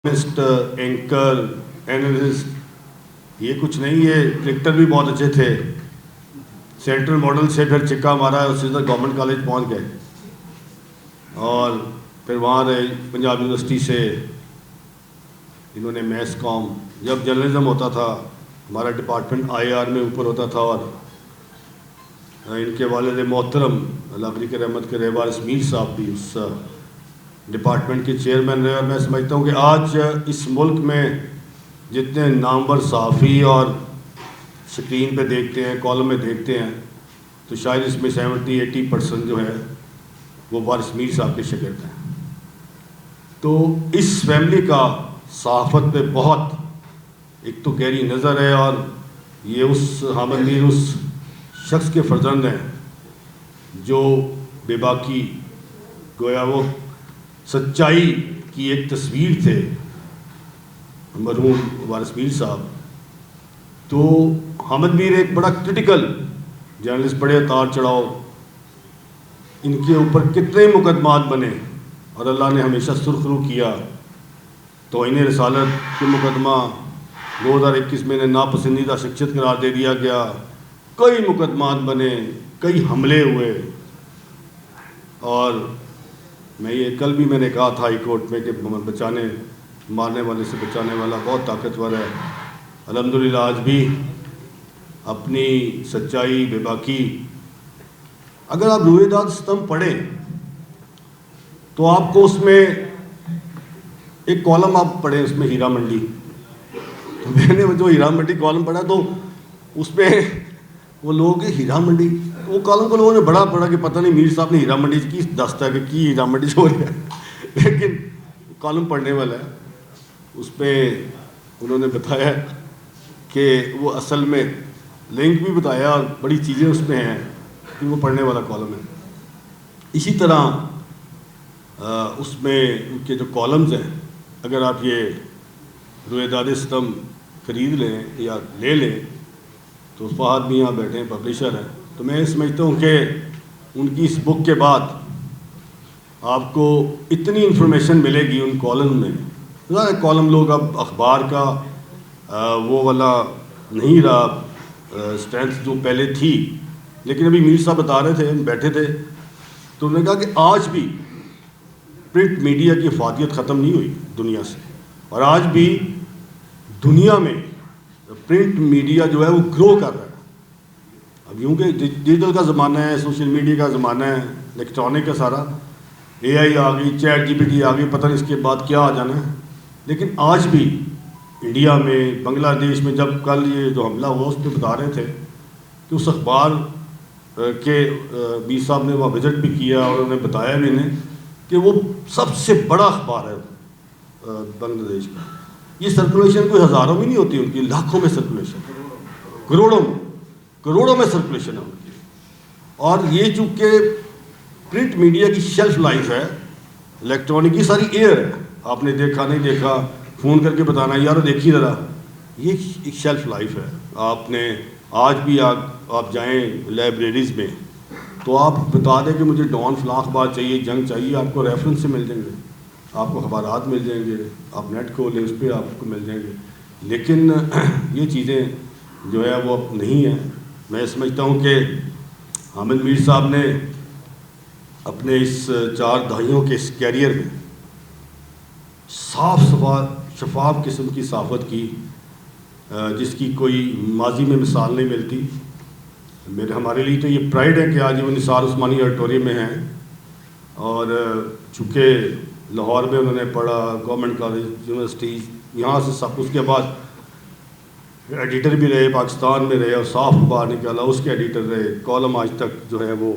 Anchor analyst, یہ کچھ نہیں، یہ کرکٹر بھی بہت اچھے تھے. سینٹرل ماڈل سے پھر چکا مارا، سیدھا گورنمنٹ کالج پہنچ گئے اور پھر وہاں رہے. پنجاب یونیورسٹی سے انہوں نے میس کام، جب جرنلزم ہوتا تھا ہمارا ڈپارٹمنٹ آئی آر میں اوپر ہوتا تھا، اور ان کے والد محترم اللہ کی رحمت کرے وارث میر صاحب بھی اس ڈپارٹمنٹ کے چیئرمین رہے. اور میں سمجھتا ہوں کہ آج اس ملک میں جتنے نامور صحافی اور اسکرین پہ دیکھتے ہیں، کالم میں دیکھتے ہیں، تو شاید اس میں 70-80% جو ہے وہ وارث میر صاحب کے شاگرد ہیں. تو اس فیملی کا صحافت پہ بہت ایک تو گہری نظر ہے، اور یہ اس حامد میر اس شخص کے فرزند ہیں جو بے باکی، گویا وہ سچائی کی ایک تصویر تھے مرحوم وارث میر صاحب. تو حامد میر ایک بڑا کرٹیکل جرنلسٹ، بڑے اتار چڑھاؤ، ان کے اوپر کتنے مقدمات بنے، اور اللہ نے ہمیشہ سرخ رو کیا. توہین رسالت کے مقدمہ 2021 میں ناپسندیدہ شخصیت قرار دے دیا گیا، کئی مقدمات بنے، کئی حملے ہوئے. اور میں یہ کل بھی میں نے کہا تھا ہائی کورٹ میں کہ بچانے مارنے والے سے بچانے والا بہت طاقتور ہے. الحمدللہ آج بھی اپنی سچائی، بے باکی، اگر آپ روئے داد ستم پڑھیں تو آپ کو اس میں ایک کالم آپ پڑھیں، اس میں ہیرا منڈی. تو میں نے جو ہیرا منڈی کالم پڑھا تو اس میں وہ لوگ ہیرا منڈی، وہ کالم کو لوگوں نے بڑا پڑھا کہ پتہ نہیں میر صاحب نے ہیرا منڈی کی دستا ہے کہ کی ہیرا منڈی سے ہو رہا ہے. لیکن کالم پڑھنے والا ہے، اس پہ انہوں نے بتایا کہ وہ اصل میں لنک بھی بتایا اور بڑی چیزیں اس میں ہیں کہ وہ پڑھنے والا کالم ہے. اسی طرح اس میں ان کے جو کالمز ہیں، اگر آپ یہ روئے داد ستم خرید لیں یا لے لیں تو فہد بھی یہاں بیٹھے ہیں، پبلشر ہیں. تو میں سمجھتا ہوں کہ ان کی اس بک کے بعد آپ کو اتنی انفارمیشن ملے گی ان کالم میں. کالم لوگ اب اخبار کا وہ والا نہیں رہا اسٹرینتھ جو پہلے تھی. لیکن ابھی میر صاحب بتا رہے تھے، ہم بیٹھے تھے تو انہوں نے کہا کہ آج بھی پرنٹ میڈیا کی افادیت ختم نہیں ہوئی دنیا سے، اور آج بھی دنیا میں پرنٹ میڈیا جو ہے وہ گرو کر رہا ہے. اب یوں کہ ڈیجیٹل کا زمانہ ہے، سوشل میڈیا کا زمانہ ہے، الیکٹرانک کا سارا، اے آئی آ گئی، چیٹ جی پی ٹی آ گئی، پتہ نہیں اس کے بعد کیا آ جانا ہے. لیکن آج بھی انڈیا میں، بنگلہ دیش میں، جب کل یہ جو حملہ ہوا اس پہ بتا رہے تھے کہ اس اخبار کے میر صاحب نے وہاں وزٹ بھی کیا اور انہوں نے بتایا بھی انہیں کہ وہ سب سے بڑا اخبار ہے بنگلہ دیش کا. یہ سرکولیشن کوئی ہزاروں میں نہیں ہوتی ان کی، لاکھوں میں سرکولیشن، کروڑوں میں سرکولیشن ہے ان کی. اور یہ چونکہ پرنٹ میڈیا کی شیلف لائف ہے، الیکٹرانک کی ساری ایئر ہے، آپ نے دیکھا نہیں دیکھا فون کر کے بتانا یار دیکھیے ذرا، یہ ایک شیلف لائف ہے. آپ نے آج بھی آپ جائیں لائبریریز میں تو آپ بتا دیں کہ مجھے ڈان فلاں اخبار چاہیے، جنگ چاہیے، آپ کو ریفرنس سے مل جائیں گے، آپ کو اخبارات مل جائیں گے، آپ نیٹ کھولیں اس پہ آپ کو مل جائیں گے. لیکن یہ چیزیں جو ہے وہ اب نہیں ہیں. میں سمجھتا ہوں کہ حامد میر صاحب نے اپنے اس 4 دہائیوں کے اس کیریئر میں صاف شفاف قسم کی صحافت کی، جس کی کوئی ماضی میں مثال نہیں ملتی. ہمارے لیے تو یہ پرائڈ ہے کہ آج وہ نثار عثمانی آڈیٹوریم میں ہیں، اور چونکہ لاہور میں انہوں نے پڑھا، گورنمنٹ کالج، یونیورسٹی، یہاں سے سب. اس کے بعد ایڈیٹر بھی رہے، پاکستان میں رہے اور صاف اخبار نکالا، اس کے ایڈیٹر رہے. کالم آج تک جو ہے وہ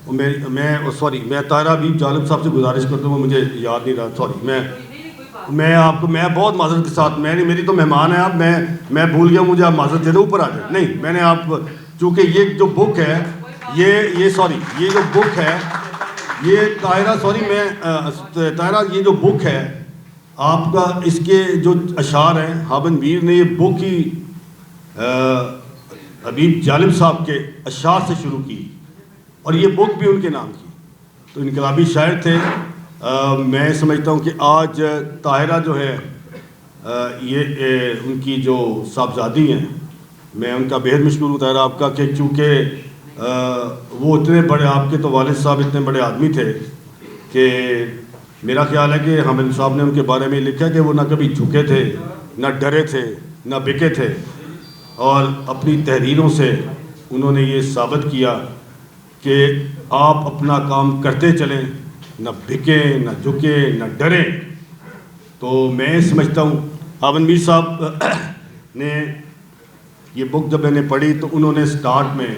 میں طاہرہ حبیب جالب صاحب سے گزارش کرتا ہوں، مجھے یاد نہیں رہا، سوری. میں آپ کو، میں بہت معذرت کے ساتھ، میری تو مہمان ہے آپ، میں بھول گیا، مجھے آپ معذرت دے دو، اوپر آ جائیں. نہیں، میں نے آپ، چونکہ یہ جو بک ہے یہ جو بک ہے یہ طاہرہ، طاہرہ یہ جو بک ہے آپ کا، اس کے جو اشعار ہیں حامد میر نے یہ بک ہی حبیب جالب صاحب کے اشعار سے شروع کی، اور یہ بک بھی ان کے نام کی. تو انقلابی شاعر تھے، میں سمجھتا ہوں کہ آج طاہرہ جو ہے یہ ان کی جو صاحبزادی ہیں، میں ان کا بہت مشکور ہوں طاہرہ آپ کا، کہ چونکہ وہ اتنے بڑے، آپ کے تو والد صاحب اتنے بڑے آدمی تھے کہ میرا خیال ہے کہ حامد صاحب نے ان کے بارے میں لکھا کہ وہ نہ کبھی جھکے تھے، نہ ڈرے تھے، نہ بکے تھے، اور اپنی تحریروں سے انہوں نے یہ ثابت کیا کہ آپ اپنا کام کرتے چلیں، نہ بکیں، نہ جھکیں، نہ ڈریں۔ تو میں سمجھتا ہوں حامد میر صاحب نے یہ بک جب میں نے پڑھی تو انہوں نے سٹارٹ میں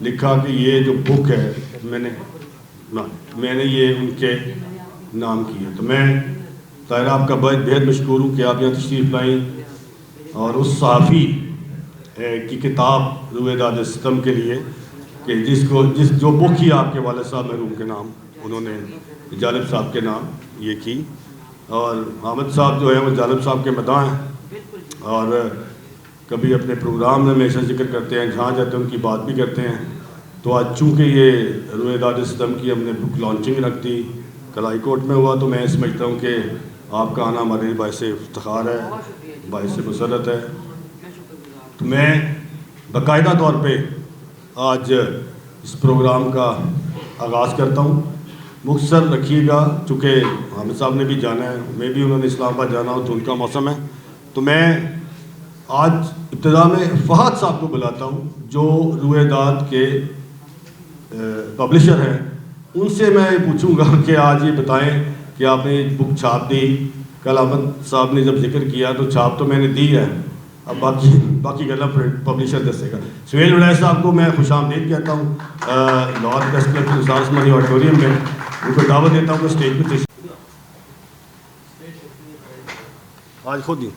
لکھا کہ یہ جو بک ہے میں نے یہ ان کے نام کی ہے۔ تو میں طاہرہ آپ کا بہت مشکور ہوں کہ آپ یہاں تشریف لائیں اور اس صحافی کی کتاب روئے داد ستم کے لیے کہ جو بک ہی آپ کے والد صاحب مرحوم کے نام انہوں نے جالب صاحب کے نام یہ کی، اور حامد صاحب جو ہیں وہ جالب صاحب کے مداح ہیں اور کبھی اپنے پروگرام میں ہمیشہ ذکر کرتے ہیں، جہاں جاتے ہیں ان کی بات بھی کرتے ہیں۔ تو آج چونکہ یہ روئے داد ستم کی ہم نے بک لانچنگ رکھ دی، کل ہائی کورٹ میں ہوا، تو میں سمجھتا ہوں کہ آپ کا آنا ہمارے باعث افتخار ہے، باعث مسرت ہے۔ تو میں باقاعدہ طور پہ آج اس پروگرام کا آغاز کرتا ہوں۔ مختصر رکھیے گا، چونکہ حامد صاحب نے بھی جانا ہے، میں بھی انہوں نے اسلام آباد جانا ہو تو ان کا موسم ہے۔ تو میں آج ابتدا میں فہد صاحب کو بلاتا ہوں جو روئے داد کے پبلشر ہیں، ان سے میں پوچھوں گا کہ آج یہ بتائیں کہ آپ نے بک چھاپ دی، کل احمد صاحب نے جب ذکر کیا تو چھاپ تو میں نے دی ہے، اب باقی گلا پبلشر دسے گا۔ سہیل وڑائے صاحب کو میں خوش آمدید کہتا ہوں لاہور پریس کلب کے نثار عثمانی آڈیٹوریم میں، ان کو دعوت دیتا ہوں کہ اسٹیج پہ آج خود ہی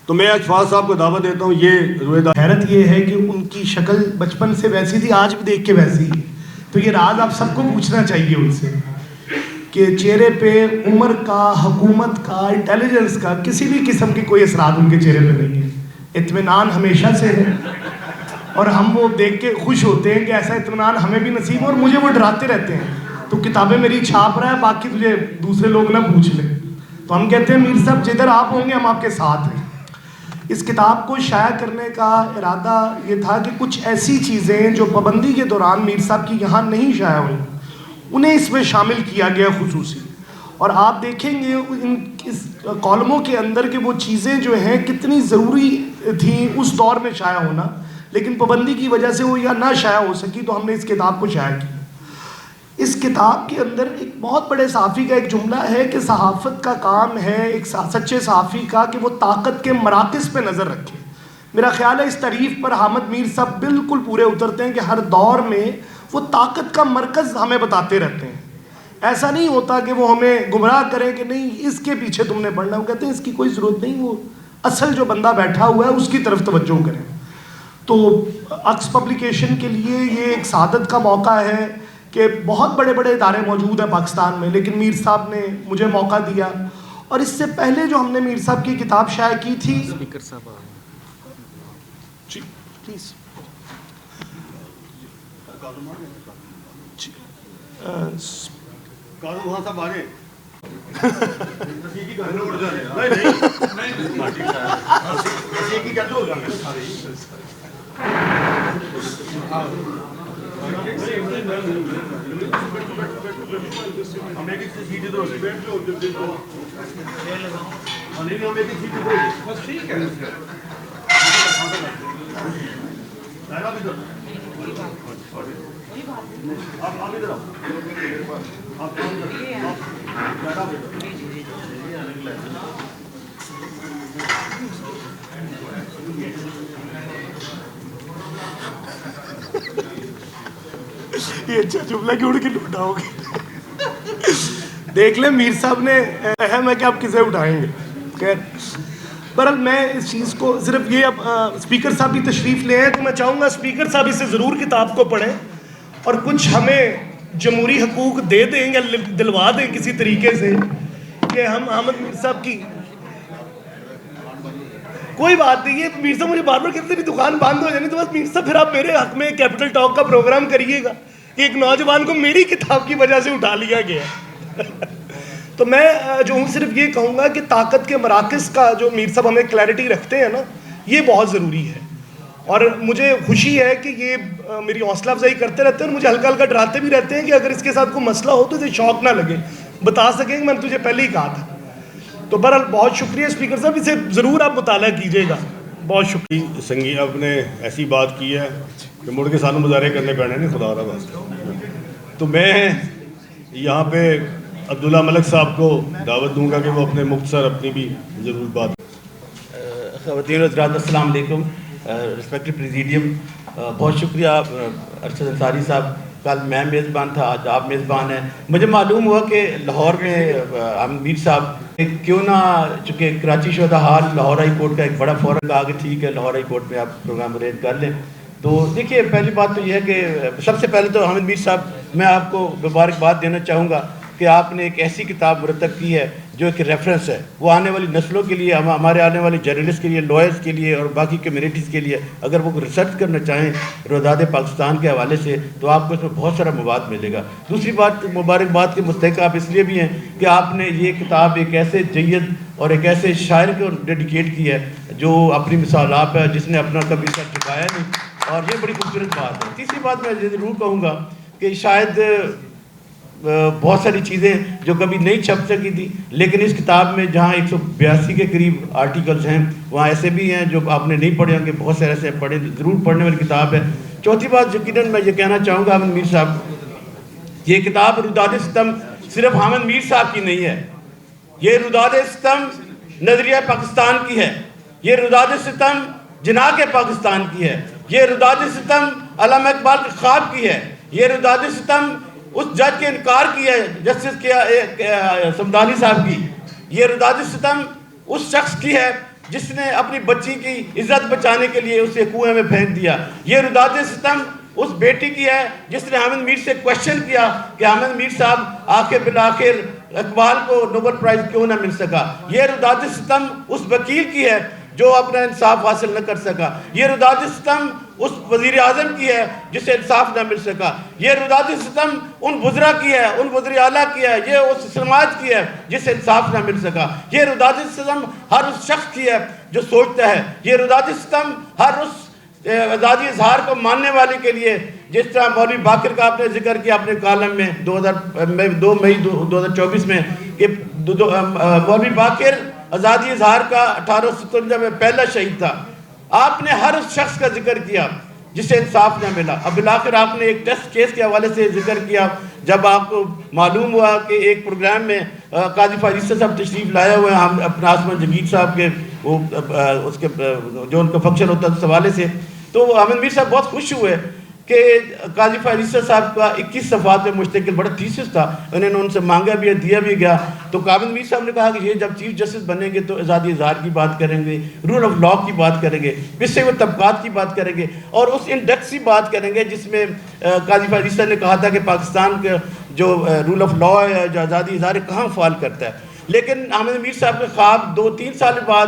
تو میں آج فہد صاحب کو دعوت دیتا ہوں۔ یہ روئے داد، حیرت یہ ہے کہ ان کی شکل بچپن سے ویسی تھی، آج بھی دیکھ کے ویسی ہے، تو یہ راز آپ سب کو پوچھنا چاہیے ان سے کہ چہرے پہ عمر کا، حکومت کا، انٹیلیجنس کا کسی بھی قسم کی کوئی اثرات ان کے چہرے پہ نہیں ہے، اطمینان ہمیشہ سے ہے، اور ہم وہ دیکھ کے خوش ہوتے ہیں کہ ایسا اطمینان ہمیں بھی نصیب ہو، اور مجھے وہ ڈراتے رہتے ہیں تو کتابیں میری چھاپ رہا ہے، باقی تجھے دوسرے لوگ نہ پوچھ لیں، تو ہم کہتے ہیں میر صاحب جدھر آپ ہوں گے ہم آپ کے ساتھ ہیں۔ اس کتاب کو شائع کرنے کا ارادہ یہ تھا کہ کچھ ایسی چیزیں جو پابندی کے دوران میر صاحب کی یہاں نہیں شائع ہوئی انہیں اس میں شامل کیا گیا خصوصی، اور آپ دیکھیں گے اس کالموں کے اندر کہ وہ چیزیں جو ہیں کتنی ضروری تھیں اس دور میں شائع ہونا، لیکن پابندی کی وجہ سے وہ یا نہ شائع ہو سکی، تو ہم نے اس کتاب کو شائع کیا۔ اس کتاب کے اندر ایک بہت بڑے صحافی کا ایک جملہ ہے کہ صحافت کا کام ہے ایک سچے صحافی کا کہ وہ طاقت کے مراکز پہ نظر رکھے۔ میرا خیال ہے اس تعریف پر حامد میر صاحب بالکل پورے اترتے ہیں کہ ہر دور میں وہ طاقت کا مرکز ہمیں بتاتے رہتے ہیں۔ ایسا نہیں ہوتا کہ وہ ہمیں گمراہ کریں کہ نہیں اس کے پیچھے تم نے پڑھنا، وہ کہتے ہیں اس کی کوئی ضرورت نہیں، وہ اصل جو بندہ بیٹھا ہوا ہے اس کی طرف توجہ کریں۔ تو عکس پبلیکیشن کے لیے یہ ایک سعادت کا موقع ہے کہ بہت بڑے بڑے ادارے موجود ہیں پاکستان میں، لیکن میر صاحب نے مجھے موقع دیا، اور اس سے پہلے جو ہم نے میر صاحب کی کتاب شائع کی تھی، اسپیکر صاحب جی پلیز یہ اچھا جملہ کہ اڑ کے لوٹاؤ گے، دیکھ لیں میر صاحب نے اہم ہے کہ آپ کسے اٹھائیں گے۔ خیر بہرحال میں اس چیز کو صرف یہ، اب اسپیکر صاحب بھی تشریف لے ہیں تو میں چاہوں گا اسپیکر صاحب اسے ضرور کتاب کو پڑھیں اور کچھ ہمیں جمہوری حقوق دے دیں یا دلوا دیں کسی طریقے سے کہ ہم حامد میر صاحب کی کوئی بات نہیں ہے۔ میر صاحب مجھے بار بار کہتے ہیں دکان بند ہو جانی، تو بس میر صاحب پھر آپ میرے حق میں کیپٹل ٹاک کا پروگرام کریے گا کہ ایک نوجوان کو میری کتاب کی وجہ سے اٹھا لیا گیا تو میں جو ہوں صرف یہ کہوں گا کہ طاقت کے مراکز کا جو میر صاحب ہمیں کلیئرٹی رکھتے ہیں نا، یہ بہت ضروری ہے. اور مجھے خوشی ہے کہ یہ میری حوصلہ افزائی کرتے رہتے ہیں اور مجھے ہلکا ہلکا ڈراتے بھی رہتے ہیں کہ اگر اس کے ساتھ کوئی مسئلہ ہو تو اسے شوق نہ لگے، بتا سکیں کہ میں نے تجھے پہلے ہی کہا تھا. تو بہرحال بہت شکریہ اسپیکر صاحب، اسے ضرور آپ مطالعہ کیجیے گا. بہت شکریہ. سنگی آپ نے ایسی بات کی ہے کہ مڑ کے سانوں مظاہرے کرنے پڑنے نہیں، خدا رہا بات. تو میں یہاں پہ عبداللہ ملک صاحب کو دعوت دوں گا کہ وہ اپنے مختصر اپنی بھی ضرور بات. خواتین و حضرات السلام علیکم. رسپیکٹڈ پریزیڈیم، بہت شکریہ ارشد انصاری صاحب. کل میں میزبان تھا، آج آپ میزبان ہیں. مجھے معلوم ہوا کہ لاہور میں میر صاحب کیوں نہ، چونکہ کراچی شہدا ہال لاہور ہائی کورٹ کا ایک بڑا فورم کہا کہ ٹھیک ہے لاہور ہائی کورٹ میں آپ پروگرام ارینج کر لیں. تو دیکھیے پہلی بات تو یہ ہے کہ سب سے پہلے تو حامد میر صاحب میں آپ کو مبارکباد دینا چاہوں گا کہ آپ نے ایک ایسی کتاب مرتب کی ہے جو ایک ریفرنس ہے. وہ آنے والی نسلوں کے لیے، ہمارے آنے والے جرنلسٹ کے لیے، لوئرز کے لیے اور باقی کمیونٹیز کے لیے اگر وہ ریسرچ کرنا چاہیں رویداد پاکستان کے حوالے سے تو آپ کو اس میں بہت سارا مواد ملے گا. دوسری بات، مبارکباد کے مستحق آپ اس لیے بھی ہیں کہ آپ نے یہ کتاب ایک ایسے جید اور ایک ایسے شاعر کو ڈیڈیکیٹ کی ہے جو اپنی مثال آپ ہے، جس نے اپنا کبھی سر چکایا نہیں، اور یہ بڑی خوبصورت بات ہے. تیسری بات میں ضرور کہوں گا کہ شاید بہت ساری چیزیں جو کبھی نہیں چھپ سکی تھی، لیکن اس کتاب میں جہاں 182 کے قریب آرٹیکلز ہیں وہاں ایسے بھی ہیں جو آپ نے نہیں پڑھے ہوں گے، بہت سارے ایسے پڑھے، ضرور پڑھنے والی کتاب ہے. چوتھی بات یقیناً میں یہ کہنا چاہوں گا حامد میر صاحب، یہ کتاب روداد ستم صرف حامد میر صاحب کی نہیں ہے، یہ روداد ستم نظریہ پاکستان کی ہے، یہ روداد ستم جناح کے پاکستان کی ہے، یہ روداد ستم علامہ اقبال کے خواب کی ہے، یہ روداد ستم اس جج کے انکار کی ہے جسٹس سمدانی صاحب کی، یہ روداد ستم اس شخص کی ہے جس نے اپنی بچی کی عزت بچانے کے لیے اسے کنویں میں پھینک دیا. یہ روداد ستم اس بیٹی کی ہے جس نے حامد میر سے کوشچن کیا کہ حامد میر صاحب آخر بالآخر اقبال کو نوبل پرائز کیوں نہ مل سکا. یہ روداد ستم اس وکیل کی ہے جو اپنا انصاف حاصل نہ کر سکا. یہ روداد ستم اس وزیر اعظم کی ہے جسے انصاف نہ مل سکا. یہ روداد ستم ان وزراء کی ہے، ان وزیر اعلیٰ کی ہے، یہ اس سماج کی ہے جسے انصاف نہ مل سکا. یہ روداد ستم ہر اس شخص کی ہے جو سوچتا ہے. یہ روداد ستم ہر اس آزادی اظہار کو ماننے والے کے لیے، جس طرح مولوی باقر کا آپ نے ذکر کیا اپنے کالم میں 2 مئی 2024 میں کہ مولوی باقر آزادی اظہار کا 1857 میں پہلا شہید تھا. آپ نے ہر اس شخص کا ذکر کیا جسے انصاف نہ ملا. اب بالآخر آپ نے ایک ٹیسٹ کیس کے حوالے سے ذکر کیا جب آپ کو معلوم ہوا کہ ایک پروگرام میں قاضی فائز صاحب تشریف لائے ہوئے ہیں، ہم اپنا آسمان جنگیر صاحب کے وہ اس کے جو ان کا فنکشن ہوتا ہے اس حوالے سے، تو حامد میر صاحب بہت خوش ہوئے کہ قاضی فائز صاحب کا 21 صفحات میں مشتمل بڑا تھیسس تھا. انہوں نے ان سے مانگا بھی ہے، دیا بھی گیا. تو حامد میر صاحب نے کہا کہ یہ جب چیف جسٹس بنیں گے تو آزادی اظہار کی بات کریں گے، رول آف لاء کی بات کریں گے، پچھے ہوئے طبقات کی بات کریں گے، اور اس انڈیکس کی بات کریں گے جس میں قاضی فائز صاحب نے کہا تھا کہ پاکستان کا جو رول آف لاء ہے، جو آزادی اظہار ہے، کہاں فعال کرتا ہے. لیکن حامد میر صاحب کے خواب 2-3 سال بعد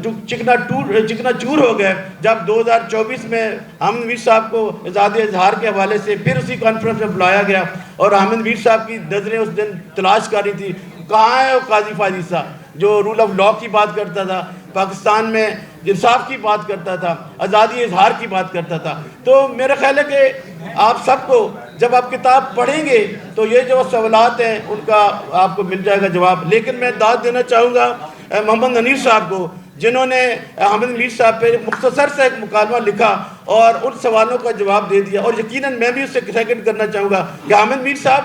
جو چکنا چور ہو گئے جب 2024 میں حامد میر صاحب کو آزادی اظہار کے حوالے سے پھر اسی کانفرنس میں بلایا گیا، اور حامد میر صاحب کی نظریں اس دن تلاش کر رہی تھی کہاں ہے وہ قاضی فائز صاحب جو رول آف لاء کی بات کرتا تھا، پاکستان میں انصاف کی بات کرتا تھا، آزادی اظہار کی بات کرتا تھا. تو میرا خیال ہے کہ آپ سب کو جب آپ کتاب پڑھیں گے تو یہ جو سوالات ہیں ان کا آپ کو مل جائے گا جواب. لیکن میں داد دینا چاہوں گا محمد منیر صاحب کو جنہوں نے حامد میر صاحب پہ مختصر سے ایک مکالمہ لکھا اور ان سوالوں کا جواب دے دیا. اور یقیناً میں بھی اس سے سیکنڈ کرنا چاہوں گا کہ حامد میر صاحب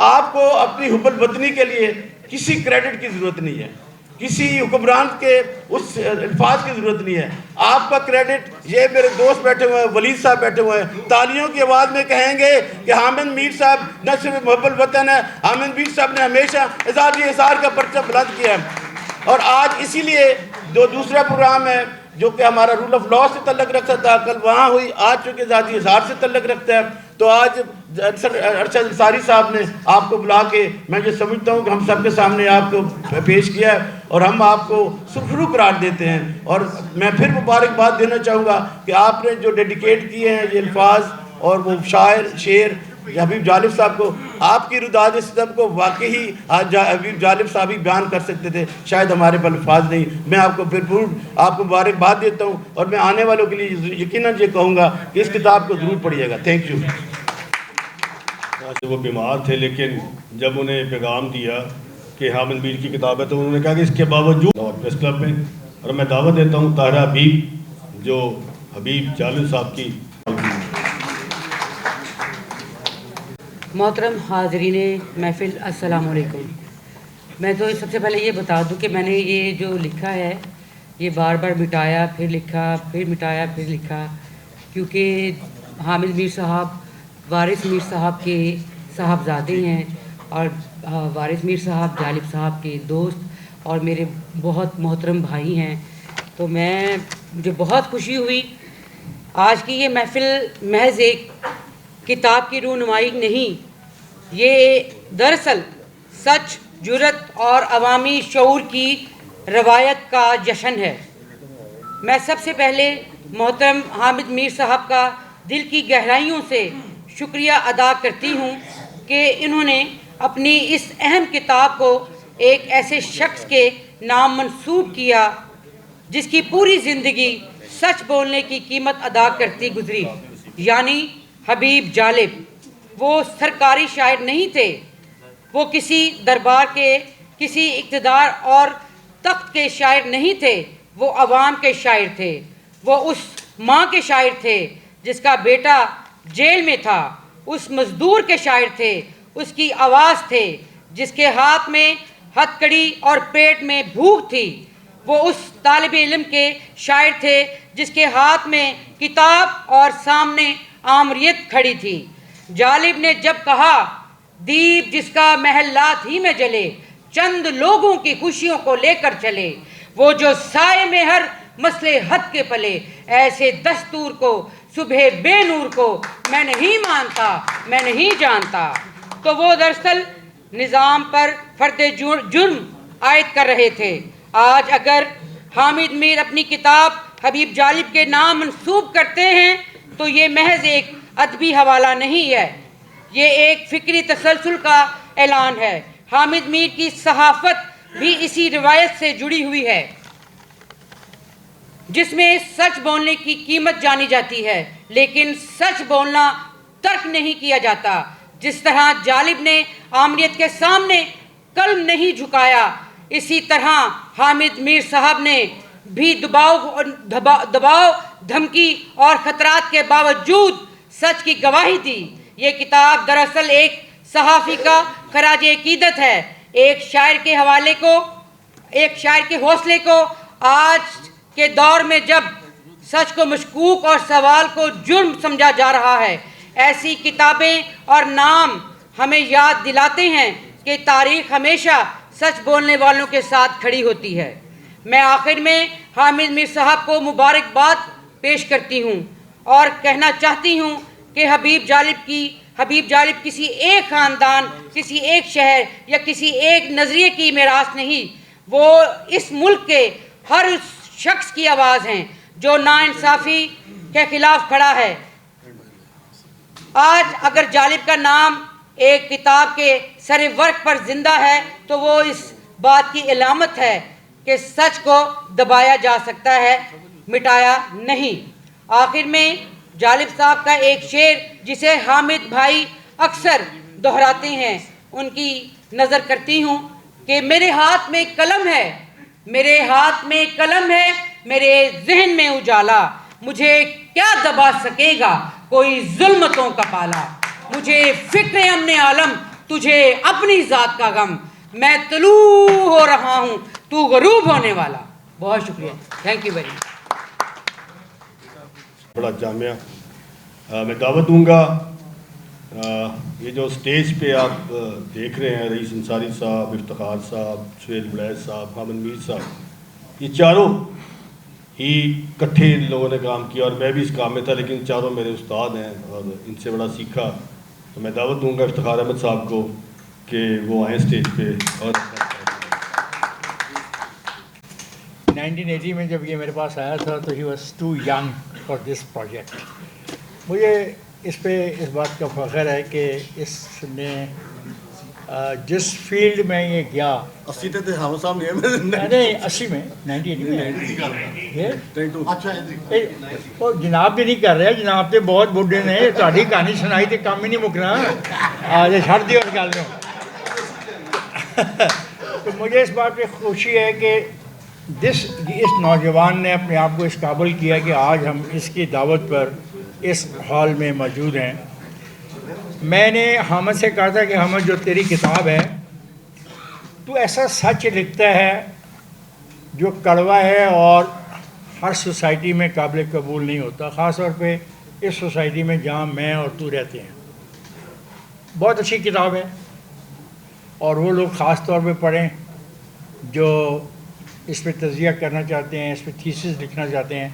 آپ کو اپنی حب الوطنی کے لیے کسی کریڈٹ کی ضرورت نہیں ہے، کسی حکمران کے اس الفاظ کی ضرورت نہیں ہے. آپ کا کریڈٹ، یہ میرے دوست بیٹھے ہوئے ہیں، ولید صاحب بیٹھے ہوئے ہیں، تالیوں کی آواز میں کہیں گے کہ حامد میر صاحب نہ صرف محب الوطن ہے، حامد میر صاحب نے ہمیشہ آزادی اظہار کا پرچہ بلند کیا ہے. اور آج اسی لیے جو دوسرا پروگرام ہے جو کہ ہمارا رول آف لاء سے تعلق رکھتا تھا، کل وہاں ہوئی، آج چونکہ آزادی اظہار سے تعلق رکھتا ہے تو آج ارشد انصاری صاحب نے آپ کو بلا کے میں یہ سمجھتا ہوں کہ ہم سب کے سامنے آپ کو پیش کیا ہے اور ہم آپ کو سرخرو قرار دیتے ہیں. اور میں پھر مبارکباد دینا چاہوں گا کہ آپ نے جو ڈیڈیکیٹ کیے ہیں یہ الفاظ اور وہ شاعر شعر حبیب جالب صاحب کو. آپ کی روداد ستم کو واقعی حبیب جالب صاحب ہی بیان کر سکتے تھے, شاید ہمارے پاس الفاظ نہیں. میں آپ کو بھرپور آپ کو مبارکباد دیتا ہوں, اور میں آنے والوں کے لیے یقیناً یہ کہوں گا کہ اس کتاب کو ضرور پڑھیے گا. Thank you. وہ بیمار تھے, لیکن جب انہیں پیغام دیا کہ حامد میر کی کتاب ہے تو انہوں نے کہا کہ اس کے باوجود اور پریس کلب میں, اور میں دعوت دیتا ہوں طاہرہ حبیب جو حبیب جالب صاحب کی. محترم حاضرین محفل, السلام علیکم. میں تو سب سے پہلے یہ بتا دوں کہ میں نے یہ جو لکھا ہے یہ بار بار مٹایا پھر لکھا, پھر مٹایا پھر لکھا, کیونکہ حامد میر صاحب وارث میر صاحب کے صاحبزادے ہیں, اور وارث میر صاحب جالب صاحب کے دوست اور میرے بہت محترم بھائی ہیں. تو مجھے بہت خوشی ہوئی. آج کی یہ محفل محض ایک کتاب کی رونمائی نہیں, یہ دراصل سچ, جرأت اور عوامی شعور کی روایت کا جشن ہے. میں سب سے پہلے محترم حامد میر صاحب کا دل کی گہرائیوں سے شکریہ ادا کرتی ہوں کہ انہوں نے اپنی اس اہم کتاب کو ایک ایسے شخص کے نام منسوب کیا جس کی پوری زندگی سچ بولنے کی قیمت ادا کرتی گزری, یعنی حبیب جالب. وہ سرکاری شاعر نہیں تھے, وہ کسی دربار کے, کسی اقتدار اور تخت کے شاعر نہیں تھے, وہ عوام کے شاعر تھے. وہ اس ماں کے شاعر تھے جس کا بیٹا جیل میں تھا, اس مزدور کے شاعر تھے, اس کی آواز تھے جس کے ہاتھ میں ہتھکڑی اور پیٹ میں بھوک تھی. وہ اس طالب علم کے شاعر تھے جس کے ہاتھ میں کتاب اور سامنے آمریت کھڑی تھی. جالب نے جب کہا دیپ جس کا محلات ہی میں جلے, چند لوگوں کی خوشیوں کو لے کر چلے, وہ جو سائے میں ہر مسئلے حد کے پلے, ایسے دستور کو صبح بے نور کو میں نہیں مانتا, میں نہیں جانتا. تو وہ دراصل نظام پر فرد جرم عائد کر رہے تھے. آج اگر حامد میر اپنی کتاب حبیب جالب کے نام منسوب کرتے ہیں تو یہ محض ایک ادبی حوالہ نہیں ہے, یہ ایک فکری تسلسل کا اعلان ہے. حامد میر کی صحافت بھی اسی روایت سے جڑی ہوئی ہے جس میں سچ بولنے کی قیمت جانی جاتی ہے, لیکن سچ بولنا ترک نہیں کیا جاتا. جس طرح جالب نے آمریت کے سامنے قلم نہیں جھکایا, اسی طرح حامد میر صاحب نے بھی دباؤ, دھمکی اور خطرات کے باوجود سچ کی گواہی دی. یہ کتاب دراصل ایک صحافی کا خراج عقیدت ہے, ایک شاعر کے حوالے کو, ایک شاعر کے حوصلے کو. آج کے دور میں جب سچ کو مشکوک اور سوال کو جرم سمجھا جا رہا ہے, ایسی کتابیں اور نام ہمیں یاد دلاتے ہیں کہ تاریخ ہمیشہ سچ بولنے والوں کے ساتھ کھڑی ہوتی ہے. میں آخر میں حامد میر صاحب کو مبارکباد پیش کرتی ہوں اور کہنا چاہتی ہوں کہ حبیب جالب کسی ایک خاندان, کسی ایک شہر یا کسی ایک نظریے کی میراث نہیں. وہ اس ملک کے ہر اس شخص کی آواز ہیں جو ناانصافی کے خلاف کھڑا ہے. آج اگر جالب کا نام ایک کتاب کے سر ورق پر زندہ ہے تو وہ اس بات کی علامت ہے کہ سچ کو دبایا جا سکتا ہے, مٹایا نہیں. آخر میں جالب صاحب کا ایک شعر جسے حامد بھائی اکثر دہراتے ہیں, ان کی نظر کرتی ہوں کہ میرے ہاتھ میں قلم ہے, میرے ہاتھ میں قلم ہے, میرے ذہن میں اجالا, مجھے کیا دبا سکے گا کوئی ظلمتوں کا پالا. مجھے فکر امن عالم, تجھے اپنی ذات کا غم, میں طلوع ہو رہا ہوں تو غروب ہونے والا. بہت شکریہ, تھینک یو ویری مچ. بڑا جامعہ میں دعوت دوں گا. یہ جو سٹیج پہ آپ دیکھ رہے ہیں, رئیس انصاری صاحب, افتخار صاحب, سہیل بڑیچ صاحب, حامد میر صاحب, یہ چاروں ہی کٹھے لوگوں نے کام کیا, اور میں بھی اس کام میں تھا, لیکن چاروں میرے استاد ہیں اور ان سے بڑا سیکھا. تو میں دعوت دوں گا افتخار احمد صاحب کو کہ وہ آئیں سٹیج پہ. اور 1980 میں جب یہ میرے پاس آیا تھا تو he was too young for this project. مجھے اس پہ اس بات کا فخر ہے کہ اس نے جس فیلڈ میں یہ گیا، 80 تھے ہم سامنے ہیں نہیں 80 میں 98 میں وہ جناب بھی نہیں کر رہے، جناب تو بہت بڈھے نے، تاری کہانی سنائی تو کام ہی نہیں مکنا، آج چھڑ دی اور گل میں تو مجھے اس بات پہ خوشی ہے کہ اس نوجوان نے اپنے آپ کو اس قابل کیا کہ آج ہم اس کی دعوت پر اس ہال میں موجود ہیں۔ میں نے حامد سے کہا تھا کہ حامد جو تیری کتاب ہے تو ایسا سچ لکھتا ہے جو کڑوا ہے اور ہر سوسائٹی میں قابل قبول نہیں ہوتا، خاص طور پہ اس سوسائٹی میں جہاں میں اور تو رہتے ہیں۔ بہت اچھی کتاب ہے اور وہ لوگ خاص طور پہ پڑھیں جو اس پہ تجزیہ کرنا چاہتے ہیں، اس پہ تھیسس لکھنا چاہتے ہیں۔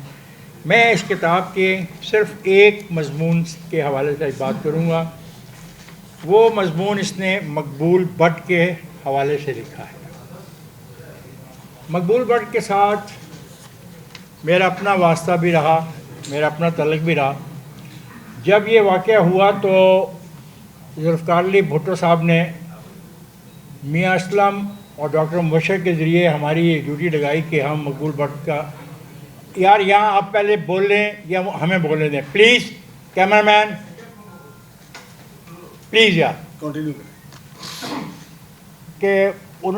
میں اس کتاب کے صرف ایک مضمون کے حوالے سے بات کروں گا، وہ مضمون اس نے مقبول بٹ کے حوالے سے لکھا ہے۔ مقبول بٹ کے ساتھ میرا اپنا واسطہ بھی رہا، میرا اپنا تعلق بھی رہا۔ جب یہ واقعہ ہوا تو ذوالفقار علی بھٹو صاحب نے میاں اسلم اور ڈاکٹر مبشر کے ذریعے ہماری یہ ڈیوٹی لگائی کہ ہم مقبول بٹ کا یار یہاں آپ پہلے بول لیں یا ہمیں بولنے دیں پلیز، کیمرہ مین پلیز یار کنٹینیو کہ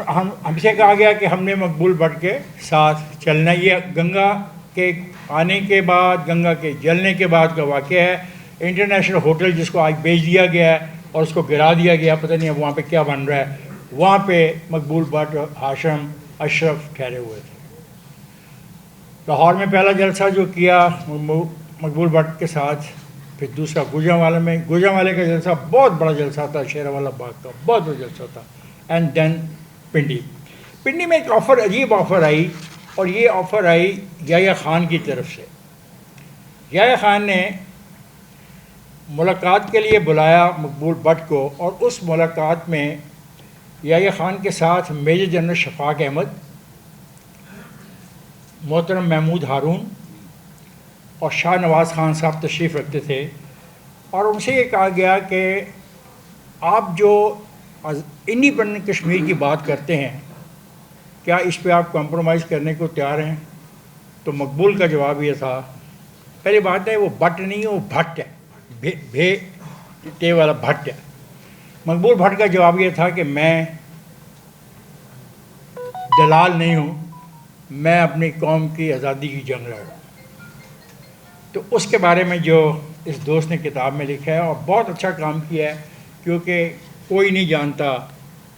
ہم سے کہا گیا کہ ہم نے مقبول بٹ کے ساتھ چلنا۔ یہ گنگا کے آنے کے بعد، گنگا کے جلنے کے بعد کا واقعہ ہے۔ انٹرنیشنل ہوٹل جس کو آج بیچ دیا گیا ہے اور اس کو گرا دیا گیا، پتہ نہیں اب وہاں پہ کیا بن رہا ہے، وہاں پہ مقبول بٹ، ہاشم، اشرف ٹھہرے ہوئے تھے۔ لاہور میں پہلا جلسہ جو کیا مقبول بٹ کے ساتھ، پھر دوسرا گوجرانوالے میں، گوجرانوالے کا جلسہ بہت بڑا جلسہ تھا، شیروالا باغ کا بہت بڑا جلسہ تھا، اینڈ دین پنڈی میں ایک آفر، عجیب آفر آئی، اور یہ آفر آئی یحییٰ خان کی طرف سے۔ یحییٰ خان نے ملاقات کے لیے بلایا مقبول بٹ کو، اور اس ملاقات میں یحییٰ خان کے ساتھ میجر جنرل شفاق احمد، محترم محمود ہارون اور شاہ نواز خان صاحب تشریف رکھتے تھے، اور ان سے یہ کہا گیا کہ آپ جو انڈیپینڈنٹ کشمیر کی بات کرتے ہیں، کیا اس پہ آپ کمپرومائز کرنے کو تیار ہیں؟ تو مقبول کا جواب یہ تھا، پہلی بات ہے وہ بٹ نہیں ہے، وہ بھٹ ہے، بھے ٹے والا بھٹ ہے۔ مقبول بھٹ کا جواب یہ تھا کہ میں دلال نہیں ہوں، میں اپنی قوم کی آزادی کی جنگ لڑ رہا ہوں۔ تو اس کے بارے میں جو اس دوست نے کتاب میں لکھا ہے، اور بہت اچھا کام کیا ہے، کیونکہ کوئی نہیں جانتا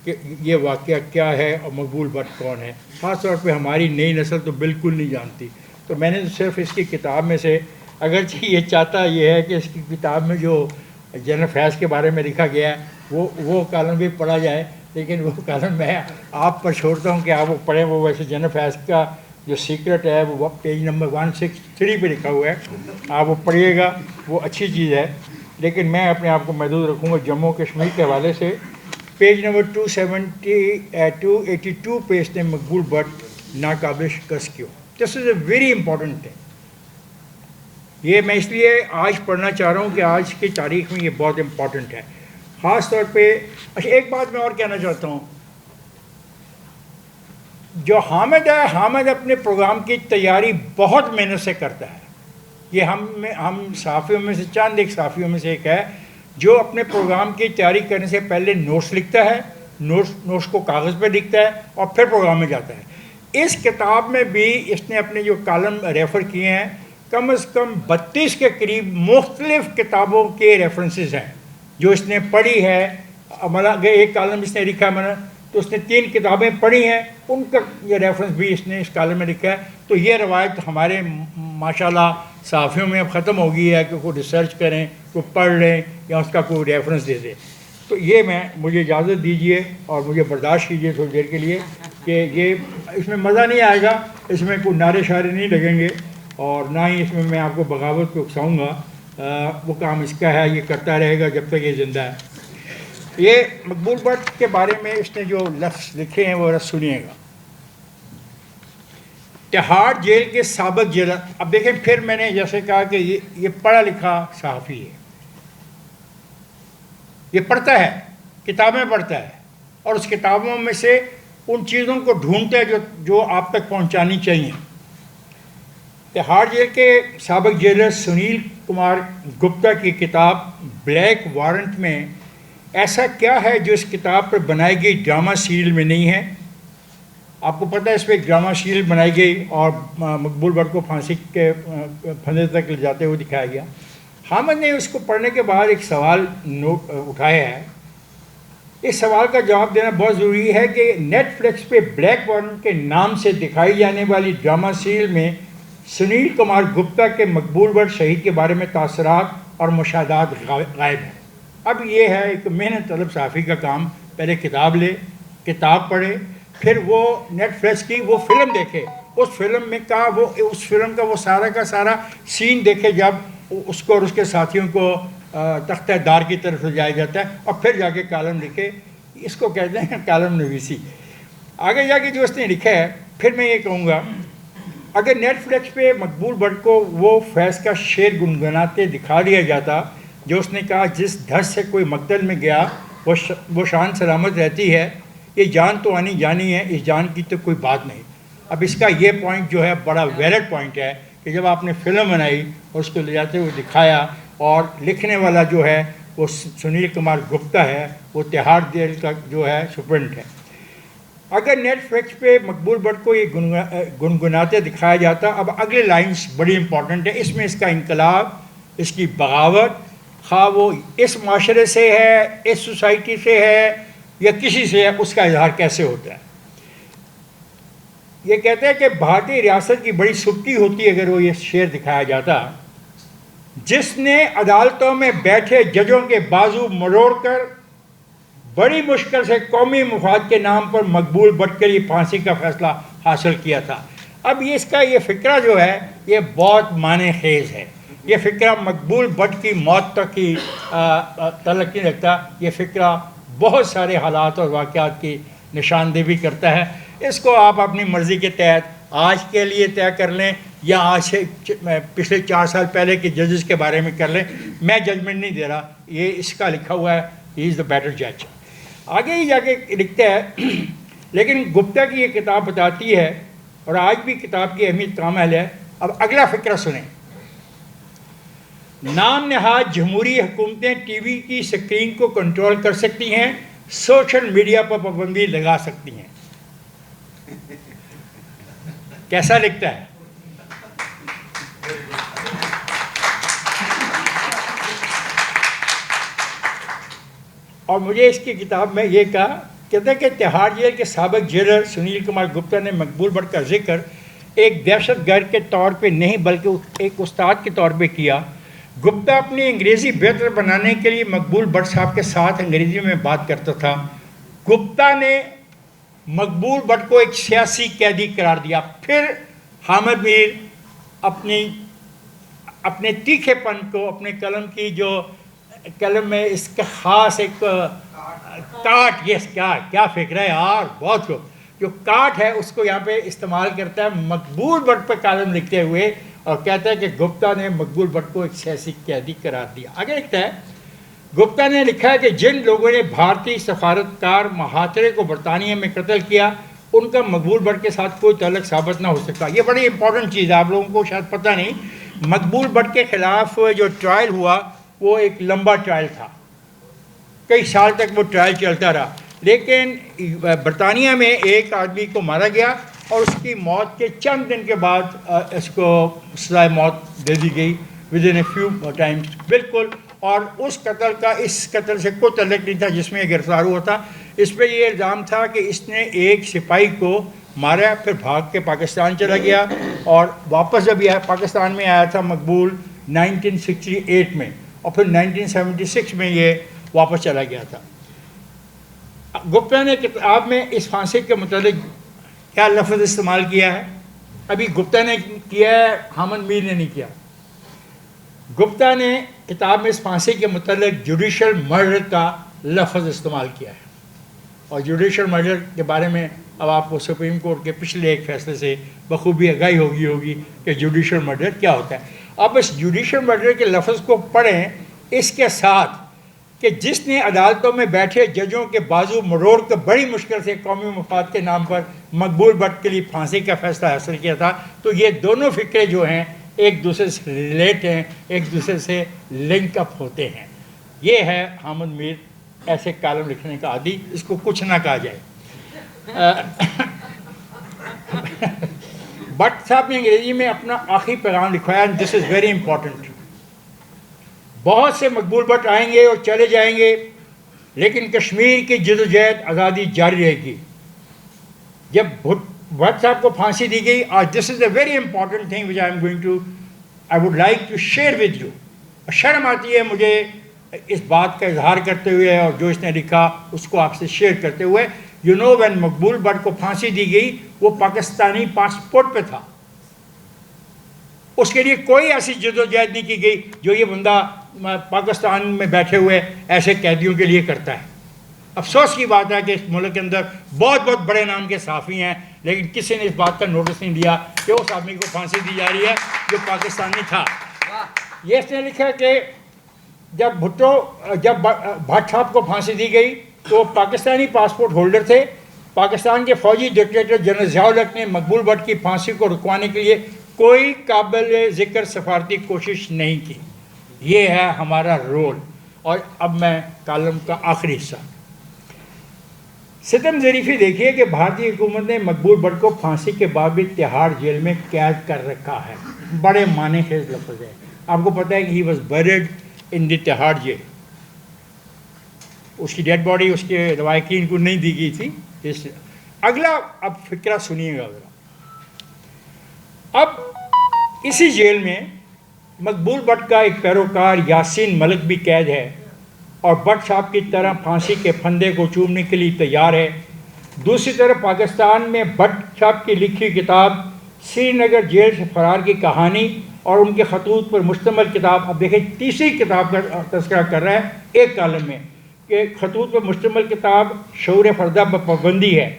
کہ یہ واقعہ کیا ہے اور مقبول بٹ کون ہے، خاص طور پہ ہماری نئی نسل تو بالکل نہیں جانتی۔ تو میں نے صرف اس کی کتاب میں سے، اگرچہ یہ چاہتا یہ ہے کہ اس کی کتاب میں جو جنرل فیض کے بارے میں لکھا گیا ہے وہ کالم بھی پڑھا جائے، لیکن وہ کالم میں آپ پر چھوڑتا ہوں کہ آپ وہ پڑھیں۔ وہ ویسے جنرل فیض کا جو سیکرٹ ہے وہ پیج نمبر 163 پہ لکھا ہوا ہے، آپ وہ پڑھیے گا، وہ اچھی چیز ہے۔ لیکن میں اپنے آپ کو محدود رکھوں گا جموں کشمیر کے حوالے سے۔ پیج نمبر 282 پہ اس نے مقبول بٹ ناقابل شکست کیوں، دس is a very important thing. یہ میں اس لیے آج پڑھنا چاہ رہا ہوں کہ آج کی تاریخ میں یہ بہت امپورٹنٹ ہے، خاص طور پہ۔ اچھا ایک بات میں اور کہنا چاہتا ہوں، جو حامد ہے، حامد اپنے پروگرام کی تیاری بہت محنت سے کرتا ہے۔ یہ ہم صحافیوں میں سے چند ایک صحافیوں میں سے ایک ہے جو اپنے پروگرام کی تیاری کرنے سے پہلے نوٹس لکھتا ہے، نوٹس کو کاغذ پہ لکھتا ہے اور پھر پروگرام میں جاتا ہے۔ اس کتاب میں بھی اس نے اپنے جو کالم ریفر کیے ہیں، کم از کم 32 کے قریب مختلف کتابوں کے ریفرنسز ہیں جو اس نے پڑھی ہے۔ اگر ایک کالم اس نے لکھا ہے تو اس نے 3 کتابیں پڑھی ہیں، ان کا یہ ریفرنس بھی اس نے اس کالم میں لکھا ہے۔ تو یہ روایت ہمارے ماشاءاللہ صحافیوں میں اب ختم ہو گئی ہے کہ کوئی ریسرچ کریں، کوئی پڑھ لیں یا اس کا کوئی ریفرنس دے دیں۔ تو یہ مجھے اجازت دیجیے اور مجھے برداشت کیجیے تھوڑی دیر کے لیے کہ یہ اس میں مزہ نہیں آئے گا، اس میں کوئی نعرے شعرے نہیں لگیں گے، اور نہ ہی اس میں میں آپ کو بغاوت کو اکساؤں گا۔ وہ کام اس کا ہے، یہ کرتا رہے گا جب تک یہ زندہ ہے۔ یہ مقبول بٹ کے بارے میں اس نے جو لفظ لکھے ہیں وہ لفظ سنیے گا۔ تہاڑ جیل کے سابق جیلر، اب دیکھیں پھر میں نے جیسے کہا کہ یہ پڑھا لکھا صحافی ہے، یہ پڑھتا ہے، کتابیں پڑھتا ہے، اور اس کتابوں میں سے ان چیزوں کو ڈھونڈتا ہے جو آپ تک پہنچانی چاہیے۔ تہاڑ جیل کے سابق جیلر سنیل کمار گپتا کی کتاب بلیک وارنٹ میں ایسا کیا ہے جو اس کتاب پر بنائی گئی ڈرامہ سیریل میں نہیں ہے؟ آپ کو پتہ ہے اس پہ ایک ڈرامہ سیریل بنائی گئی اور مقبول بٹ کو پھانسی کے پھندے تک لے جاتے ہوئے دکھایا گیا۔ حامد نے اس کو پڑھنے کے بعد ایک سوال اٹھایا ہے۔ اس سوال کا جواب دینا بہت ضروری ہے کہ نیٹ فلکس پہ بلیک وارنٹ کے نام سے دکھائی جانے والی ڈرامہ سیریل میں سنیل کمار گپتا کے مقبول بٹ شہید کے بارے میں تاثرات اور مشاہدات غائب ہیں۔ اب یہ ہے ایک محنت طلب صحافی کا کام، پہلے کتاب لے، کتاب پڑھے، پھر وہ نیٹ فلکس کی وہ فلم دیکھے، اس فلم کا وہ سارا کا سارا سین دیکھے جب اس کو اور اس کے ساتھیوں کو تختہ دار کی طرف لے جایا جاتا ہے، اور پھر جا کے کالم لکھے۔ اس کو کہتے ہیں کالم نویسی۔ آگے جا کے جو اس نے لکھا ہے، پھر میں یہ کہوں گا اگر نیٹ فلکس پہ مقبول بٹ کو وہ فیض کا شعر گنگناتے دکھا دیا جاتا جو اس نے کہا، جس دھس سے کوئی مقتل میں گیا وہ شان سلامت رہتی ہے، یہ جان تو آنی جانی ہے، اس جان کی تو کوئی بات نہیں۔ اب اس کا یہ پوائنٹ جو ہے بڑا ویلڈ پوائنٹ ہے کہ جب آپ نے فلم بنائی اور اس کو لے جاتے ہوئے دکھایا، اور لکھنے والا جو ہے وہ سنیل کمار گپتا ہے، وہ تہاڑ جیل کا جو ہے سپرنٹ ہے۔ اگر نیٹ فلکس پہ مقبول بٹ کو یہ گنگناتے دکھایا جاتا، اب اگلے لائنز بڑی امپورٹنٹ ہے، اس میں اس کا انقلاب، اس کی بغاوت، خواہ وہ اس معاشرے سے ہے، اس سوسائٹی سے ہے یا کسی سے ہے، اس کا اظہار کیسے ہوتا ہے۔ یہ کہتے ہیں کہ بھارتی ریاست کی بڑی سبکی ہوتی اگر وہ یہ شعر دکھایا جاتا، جس نے عدالتوں میں بیٹھے ججوں کے بازو مروڑ کر بڑی مشکل سے قومی مفاد کے نام پر مقبول بٹ کے لیے پھانسی کا فیصلہ حاصل کیا تھا۔ اب اس کا یہ فکرہ جو ہے یہ بہت معنی خیز ہے۔ یہ فکرہ مقبول بٹ کی موت تک کی تعلق نہیں رکھتا، یہ فکرہ بہت سارے حالات اور واقعات کی نشاندہی بھی کرتا ہے۔ اس کو آپ اپنی مرضی کے تحت آج کے لیے طے کر لیں یا آج سے پچھلے 4 سال پہلے کے ججز کے بارے میں کر لیں، میں ججمنٹ نہیں دے رہا، یہ اس کا لکھا ہوا ہے، ہی از دا بیٹر جج۔ آگے ہی جا کے لکھتا ہے، لیکن گپتا کی یہ کتاب بتاتی ہے اور آج بھی کتاب کی اہمیت کامل ہے۔ اب اگلا فکرہ سنیں۔ نام نہاد جمہوری حکومتیں ٹی وی کی سکرین کو کنٹرول کر سکتی ہیں، سوشل میڈیا پر پابندی لگا سکتی ہیں۔ کیسا لکھتا ہے؟ اور مجھے اس کی کتاب میں یہ کہا، کہتے ہیں کہ تہاڑ جیل کے سابق جیلر سنیل کمار گپتا نے مقبول بٹ کا ذکر ایک دہشت گرد کے طور پہ نہیں بلکہ ایک استاد کے طور پہ کیا۔ گپتا اپنی انگریزی بہتر بنانے کے لیے مقبول بٹ صاحب کے ساتھ انگریزی میں بات کرتا تھا۔ گپتا نے مقبول بٹ کو ایک سیاسی قیدی قرار دیا۔ پھر حامد میر اپنے تیکھے پن کو، اپنے قلم کی جو قلم میں اس کا خاص ایک کاٹ، یہ کیا فکر ہے یار، بہت جو کاٹ ہے اس کو یہاں پہ استعمال کرتا ہے مقبول بٹ پہ کالم لکھتے ہوئے، اور کہتا ہے کہ گپتا نے مقبول بٹ کو ایک سیاسی قیدی قرار دیا۔ آگے لکھتا ہے، گپتا نے لکھا ہے کہ جن لوگوں نے بھارتی سفارتکار مہاترے کو برطانیہ میں قتل کیا، ان کا مقبول بٹ کے ساتھ کوئی تعلق ثابت نہ ہو سکتا۔ یہ بڑی امپورٹنٹ چیز ہے، آپ لوگوں کو شاید پتہ نہیں، مقبول بٹ کے خلاف جو ٹرائل ہوا وہ ایک لمبا ٹرائل تھا، کئی سال تک وہ ٹرائل چلتا رہا، لیکن برطانیہ میں ایک آدمی کو مارا گیا اور اس کی موت کے چند دن کے بعد اس کو سزائے موت دے دی گئی with in a few Times بالکل۔ اور اس قتل سے کوئی تعلق نہیں تھا جس میں گرفتار ہوا تھا۔ اس پہ یہ الزام تھا کہ اس نے ایک سپاہی کو مارا، پھر بھاگ کے پاکستان چلا گیا، اور واپس جب یہ پاکستان میں آیا تھا مقبول 1968 میں، اور پھر 1976 میں یہ واپس چلا گیا تھا۔ گپتا نے کتاب میں اس پھانسی کے متعلق کیا لفظ استعمال کیا ہے؟ ابھی گپتا نے کیا ہے، حامد میر نے نہیں کیا۔ گپتا نے کتاب میں اس پھانسی کے متعلق جوڈیشل مرڈر کا لفظ استعمال کیا ہے، اور جوڈیشل مرڈر کے بارے میں اب آپ کو سپریم کورٹ کے پچھلے ایک فیصلے سے بخوبی آگاہی ہوگی کہ جوڈیشل مرڈر کیا ہوتا ہے۔ اب اس جوڈیشل مرڈر کے لفظ کو پڑھیں اس کے ساتھ کہ جس نے عدالتوں میں بیٹھے ججوں کے بازو مروڑ کر بڑی مشکل سے قومی مفاد کے نام پر مقبول بٹ کے لیے پھانسی کا فیصلہ حاصل کیا تھا. تو یہ دونوں فکرے جو ہیں ایک دوسرے سے ریلیٹ ہیں, ایک دوسرے سے لنک اپ ہوتے ہیں. یہ ہے حامد میر ایسے کالم لکھنے کا عادی, اس کو کچھ نہ کہا جائے. بٹ صاحب نے انگریزی میں اپنا آخری پیغام لکھوایا, دس از ویری امپورٹنٹ. بہت سے مقبول بٹ آئیں گے اور چلے جائیں گے, لیکن کشمیر کی جدوجہد آزادی جاری رہے گی. جب بھٹ صاحب کو پھانسی دی گئی, this is a very important thing which I would like to share with you. شرم آتی ہے مجھے اس بات کا اظہار کرتے ہوئے اور جو اس نے لکھا اس کو آپ سے شیئر کرتے ہوئے. You know when Maqbool Bhat کو پھانسی دی گئی وہ پاکستانی پاسپورٹ پہ تھا, اس کے لیے کوئی ایسی جدوجہد نہیں کی گئی جو یہ بندہ پاکستان میں بیٹھے ہوئے ایسے قیدیوں کے لیے کرتا ہے. افسوس کی بات ہے کہ اس ملک کے اندر بہت بہت بڑے نام کے صحافی ہیں, لیکن کسی نے اس بات کا نوٹس نہیں لیا کہ اس آدمی کو پھانسی دی جا رہی ہے جو پاکستانی تھا. یہ اس نے لکھا کہ جب بھٹ صاحب کو پھانسی دی گئی تو وہ پاکستانی پاسپورٹ ہولڈر تھے. پاکستان کے فوجی ڈکٹیٹر جنرل ضیاء الحق نے مقبول بٹ کی پھانسی کو رکوانے کے لیے کوئی قابل ذکر سفارتی کوشش نہیں کی. یہ ہے ہمارا رول. اور اب میں کالم کا آخری حصہ. ستم ظریفی دیکھیے کہ بھارتی حکومت نے مقبول بٹ کو پھانسی کے بعد بھی تہاڑ جیل میں قید کر رکھا ہے. بڑے معنی خیز لفظ ہے. آپ کو پتہ ہے کہ he was buried in the Tihar jail. اس کی ڈیڈ باڈی اس کے روایقین کو نہیں دی گئی تھی. اگلا اب فکرہ سنیے گا ذرا. اب اسی جیل میں مقبول بٹ کا ایک پیروکار یاسین ملک بھی قید ہے اور بٹ صاحب کی طرح پھانسی کے پھندے کو چومنے کے لیے تیار ہے. دوسری طرف پاکستان میں بٹ صاحب کی لکھی کتاب سری نگر جیل سے فرار کی کہانی اور ان کے خطوط پر مشتمل کتاب, اب دیکھیں تیسری کتاب کا تذکرہ کر رہا ہے ایک کالم میں کہ خطوط پر مشتمل کتاب شعور فردہ پر پابندی ہے.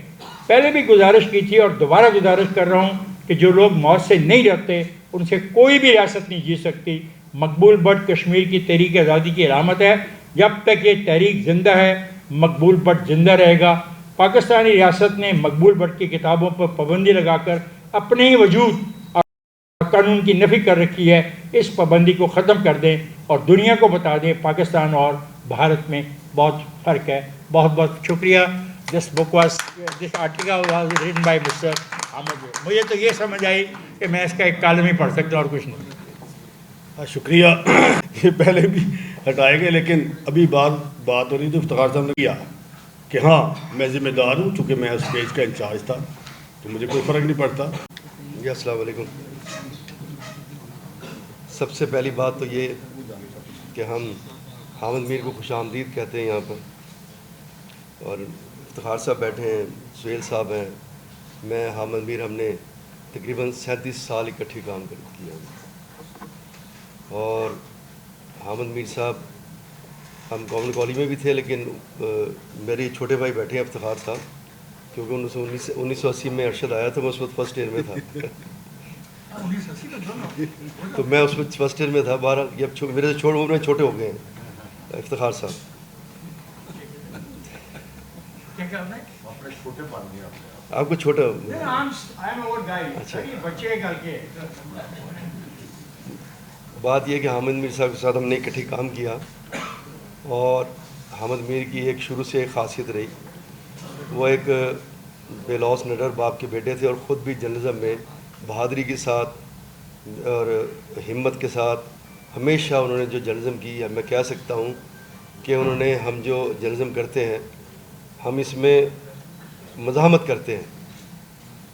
پہلے بھی گزارش کی تھی اور دوبارہ گزارش کر رہا ہوں کہ جو لوگ موت سے نہیں ڈرتے ان سے کوئی بھی ریاست نہیں جیت سکتی. مقبول بٹ کشمیر کی تحریک آزادی کی علامت ہے. جب تک یہ تحریک زندہ ہے مقبول بٹ زندہ رہے گا. پاکستانی ریاست نے مقبول بٹ کی کتابوں پر پابندی لگا کر اپنے ہی وجود اور قانون کی نفی کر رکھی ہے. اس پابندی کو ختم کر دیں اور دنیا کو بتا دیں پاکستان اور بھارت میں بہت فرق ہے. بہت بہت شکریہ. This article was written by mister Ahmad. مجھے تو یہ سمجھ آئی کہ میں اس کا ایک کالم ہی پڑھ سکتا ہوں اور کچھ نہیں. شکریہ. یہ پہلے بھی ہٹائے گئے لیکن ابھی بات ہو رہی تو افتخار صاحب نے کیا کہ ہاں میں ذمہ دار ہوں, چونکہ میں اس پیج کا انچارج تھا تو مجھے کوئی فرق نہیں پڑتا. جی السلام علیکم. سب سے پہلی بات تو یہ کہ ہم حامد میر کو خوش آمدید کہتے ہیں یہاں پر, اور افتخار صاحب بیٹھے ہیں, سہیل صاحب ہیں, میں حامد میر, ہم نے تقریباً 37 سال اکٹھے کام کیا. اور حامد میر صاحب ہم گورنمنٹ کالج میں بھی تھے, لیکن میرے چھوٹے بھائی بیٹھے ہیں افتخار صاحب, کیونکہ 1980 میں ارشد آیا تھا, میں اس وقت فرسٹ ایئر میں تھا. تو میں اس وقت فرسٹ ایئر میں تھا. 12 جب میرے سے چھوٹے ہو گئے ہیں افتخار صاحب. آپ کو چھوٹا اچھا. بات یہ کہ حامد میر صاحب کے ساتھ ہم نے اکٹھے کام کیا, اور حامد میر کی ایک شروع سے ایک خاصیت رہی, وہ ایک بے لوث نڈر باپ کے بیٹے تھے اور خود بھی جرنلزم میں بہادری کے ساتھ اور ہمت کے ساتھ ہمیشہ انہوں نے جو جرنلزم کی ہے, میں کہہ سکتا ہوں کہ انہوں نے, ہم جو جرنلزم کرتے ہیں ہم اس میں مزاحمت کرتے ہیں.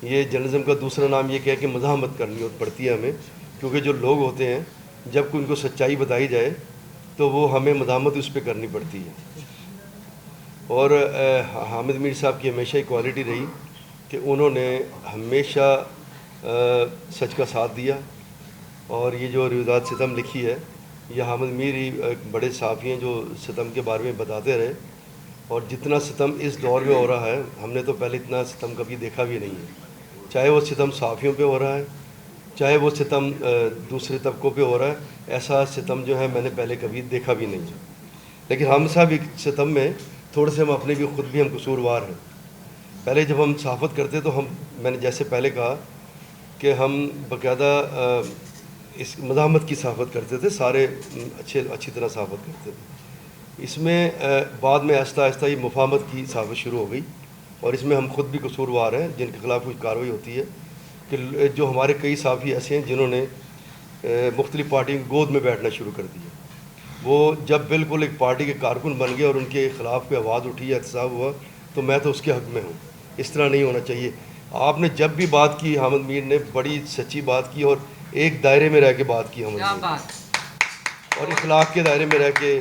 یہ جرنلزم کا دوسرا نام یہ ہے کہ مزاحمت کرنی پڑتی ہے ہمیں, کیونکہ جو لوگ ہوتے ہیں جب ان کو سچائی بتائی جائے تو وہ ہمیں مزاحمت اس پہ کرنی پڑتی ہے. اور حامد میر صاحب کی ہمیشہ ایک کوالٹی رہی کہ انہوں نے ہمیشہ سچ کا ساتھ دیا, اور یہ جو روایات ستم لکھی ہے یہ حامد میر ہی ایک بڑے صحافی ہیں جو ستم کے بارے میں بتاتے رہے. اور جتنا ستم اس دور میں ہو رہا ہے ہم نے تو پہلے اتنا ستم کبھی دیکھا بھی نہیں ہے, چاہے وہ ستم صحافیوں پہ ہو رہا ہے, چاہے وہ ستم دوسرے طبقوں پہ ہو رہا ہے. ایسا ستم جو ہے میں نے پہلے کبھی دیکھا بھی نہیں ہے. لیکن ہم صاحب ایک ستم میں تھوڑے سے ہم اپنے بھی خود بھی ہم قصوروار ہیں. پہلے جب ہم صحافت کرتے تو میں نے جیسے پہلے کہا کہ ہم باقاعدہ اس مزاحمت کی صحافت کرتے تھے, سارے اچھی طرح صحافت کرتے تھے. اس میں بعد میں آہستہ آہستہ یہ مفاہمت کی صحافت شروع ہو گئی, اور اس میں ہم خود بھی قصوروار ہیں جن کے خلاف کچھ کارروائی ہوتی ہے. کہ جو ہمارے کئی صحافی ایسے ہیں جنہوں نے مختلف پارٹیوں کی گود میں بیٹھنا شروع کر دیا. وہ جب بالکل ایک پارٹی کے کارکن بن گئے اور ان کے خلاف کوئی آواز اٹھی یا احتساب ہوا تو میں تو اس کے حق میں ہوں. اس طرح نہیں ہونا چاہیے. آپ نے جب بھی بات کی حامد میر نے بڑی سچی بات کی, اور ایک دائرے میں رہ کے بات کی حامد میر, اور اخلاق کے دائرے میں رہ کے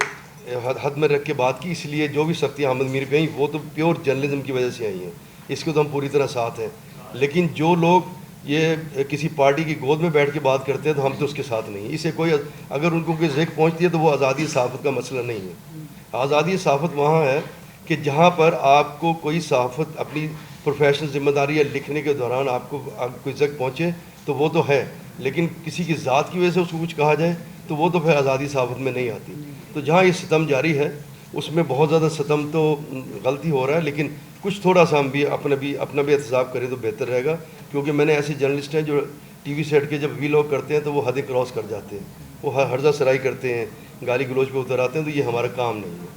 حد میں رکھ کے بات کی. اس لیے جو بھی سختیاں حامد میر پہ آئیں وہ تو پیور جرنلزم کی وجہ سے آئی ہیں, اس کو تو ہم پوری طرح ساتھ ہیں. لیکن جو لوگ یہ کسی پارٹی کی گود میں بیٹھ کے بات کرتے ہیں تو ہم تو اس کے ساتھ نہیں ہیں. اسے کوئی اگر ان کو کوئی ذکر پہنچتی ہے تو وہ آزادی صحافت کا مسئلہ نہیں ہے. آزادی صحافت وہاں ہے کہ جہاں پر آپ کو کوئی صحافت اپنی پروفیشنل ذمہ داری یا لکھنے کے دوران آپ کو کوئی ذکر پہنچے تو وہ تو ہے, لیکن کسی کی ذات کی وجہ سے اس کو کچھ کہا جائے تو وہ تو پھر آزادی صحافت میں نہیں آتی. تو جہاں یہ ستم جاری ہے اس میں بہت زیادہ ستم تو غلطی ہو رہا ہے, لیکن کچھ تھوڑا سا ہم بھی اپنا بھی احتساب کریں تو بہتر رہے گا. کیونکہ میں نے ایسے جرنلسٹ ہیں جو ٹی وی سیٹ کے جب وی لاگ کرتے ہیں تو وہ حدیں کراس کر جاتے ہیں, وہ ہرزہ سرائی کرتے ہیں, گالی گلوچ پہ اتر آتے ہیں. تو یہ ہمارا کام نہیں ہے.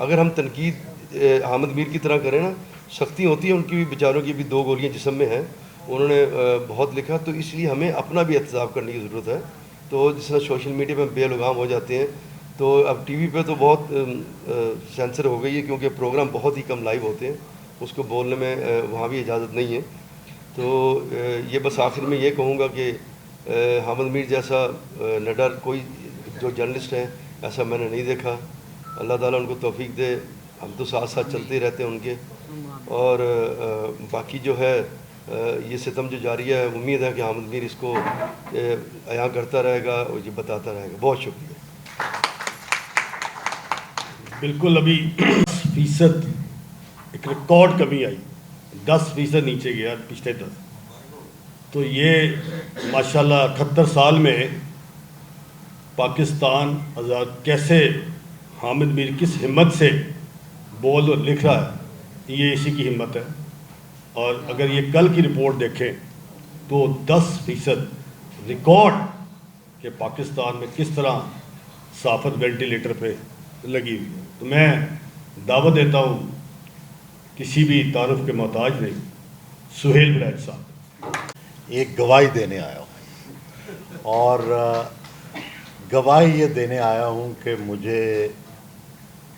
اگر ہم تنقید حامد میر کی طرح کریں نا, سختی ہوتی ہے, ان کی بھی بیچاروں کی بھی 2 گولیاں جسم میں ہیں, انہوں نے بہت لکھا, تو اس لیے ہمیں اپنا بھی احتساب کرنے کی ضرورت ہے. تو جس طرح سوشل میڈیا پہ بے لگام ہو جاتے ہیں, تو اب ٹی وی پہ تو بہت سینسر ہو گئی ہے کیونکہ پروگرام بہت ہی کم لائیو ہوتے ہیں, اس کو بولنے میں وہاں بھی اجازت نہیں ہے. تو یہ بس آخر میں یہ کہوں گا کہ حامد میر جیسا نڈر کوئی جو جرنلسٹ ہیں ایسا میں نے نہیں دیکھا. اللہ تعالیٰ ان کو توفیق دے. ہم تو ساتھ ساتھ چلتے ہی رہتے ہیں ان کے, اور باقی جو ہے یہ ستم جو جاری ہے, امید ہے کہ حامد میر اس کو عیاں کرتا رہے گا اور یہ بتاتا رہے گا. بہت شکریہ. بالکل ابھی 10% ایک ریکارڈ کمی آئی, 10% نیچے گیا پچھلے 10. تو یہ ماشاءاللہ 78 سال میں پاکستان آزاد کیسے حامد میر کس ہمت سے بول اور لکھ رہا ہے, یہ اسی کی ہمت ہے. اور اگر یہ کل کی رپورٹ دیکھیں تو 10% ریکارڈ کہ پاکستان میں کس طرح صحافت وینٹیلیٹر پہ لگی ہوئی ہے. تو میں دعوت دیتا ہوں کسی بھی تعارف کے محتاج نہیں, سہیل ولیج صاحب. ایک گواہی دینے آیا ہوں, اور گواہی یہ دینے آیا ہوں کہ مجھے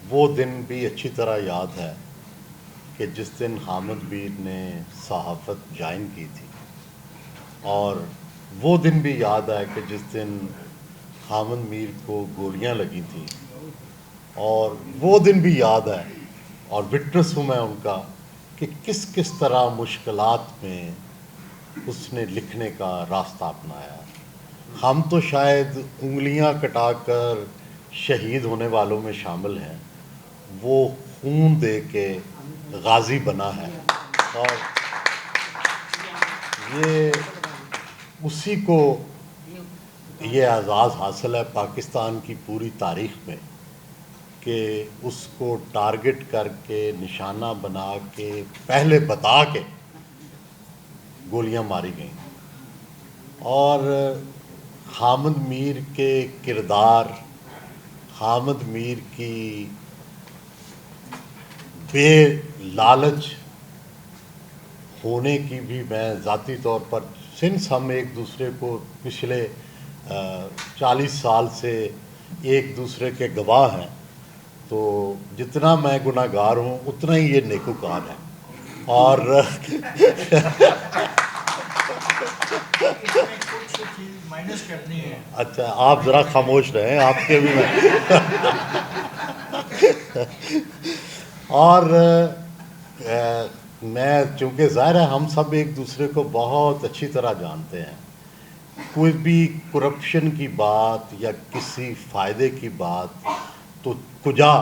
وہ دن بھی اچھی طرح یاد ہے کہ جس دن حامد میر نے صحافت جوائن کی تھی, اور وہ دن بھی یاد ہے کہ جس دن حامد میر کو گولیاں لگی تھیں, اور وہ دن بھی یاد ہے, اور وٹنس ہوں میں ان کا, کہ کس طرح مشکلات میں اس نے لکھنے کا راستہ اپنایا. ہم تو شاید انگلیاں کٹا کر شہید ہونے والوں میں شامل ہیں, وہ خون دے کے غازی بنا ہے, اور یہ اسی کو یہ اعزاز حاصل ہے پاکستان کی پوری تاریخ میں کہ اس کو ٹارگٹ کر کے, نشانہ بنا کے, پہلے بتا کے گولیاں ماری گئیں. اور حامد میر کے کردار, حامد میر کی بے لالچ ہونے کی بھی میں ذاتی طور پر, سنس ہم ایک دوسرے کو پچھلے 40 سال سے ایک دوسرے کے گواہ ہیں, تو جتنا میں گناہ گار ہوں اتنا ہی یہ نیکوکار ہے. اور اچھا آپ ذرا خاموش رہیں, آپ کے بھی اور میں چونکہ ظاہر ہے ہم سب ایک دوسرے کو بہت اچھی طرح جانتے ہیں, کوئی بھی کرپشن کی بات یا کسی فائدے کی بات تو کجا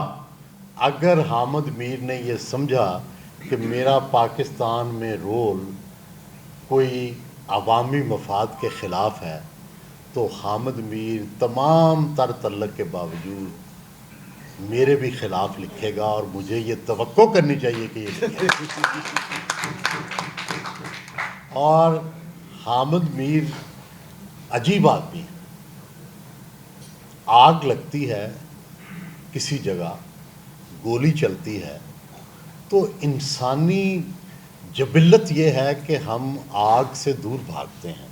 اگر حامد میر نے یہ سمجھا کہ میرا پاکستان میں رول کوئی عوامی مفاد کے خلاف ہے, تو حامد میر تمام تر تعلق کے باوجود میرے بھی خلاف لکھے گا، اور مجھے یہ توقع کرنی چاہیے کہ یہ لکھے اور حامد میر عجیب آدمی ہے. آگ لگتی ہے کسی جگہ، گولی چلتی ہے، تو انسانی جبلت یہ ہے کہ ہم آگ سے دور بھاگتے ہیں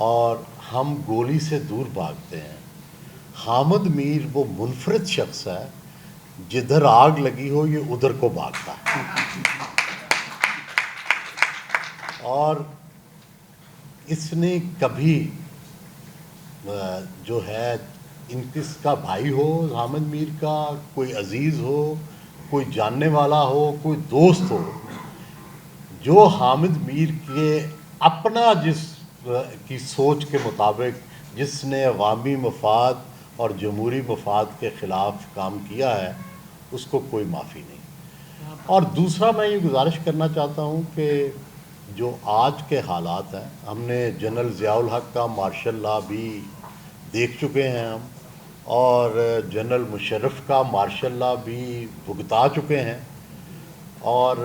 اور ہم گولی سے دور بھاگتے ہیں. حامد میر وہ منفرد شخص ہے، جدھر آگ لگی ہو یہ ادھر کو بھاگتا ہے. اور اس نے کبھی جو ہے ان کس کا بھائی ہو، حامد میر کا کوئی عزیز ہو، کوئی جاننے والا ہو، کوئی دوست ہو، جو حامد میر کے اپنا جس کی سوچ کے مطابق جس نے عوامی مفاد اور جمہوری مفاد کے خلاف کام کیا ہے، اس کو کوئی معافی نہیں. اور دوسرا میں یہ گزارش کرنا چاہتا ہوں کہ جو آج کے حالات ہیں، ہم نے جنرل ضیاء الحق کا مارشل لاء بھی دیکھ چکے ہیں ہم، اور جنرل مشرف کا مارشل لاء بھی بھگتا چکے ہیں، اور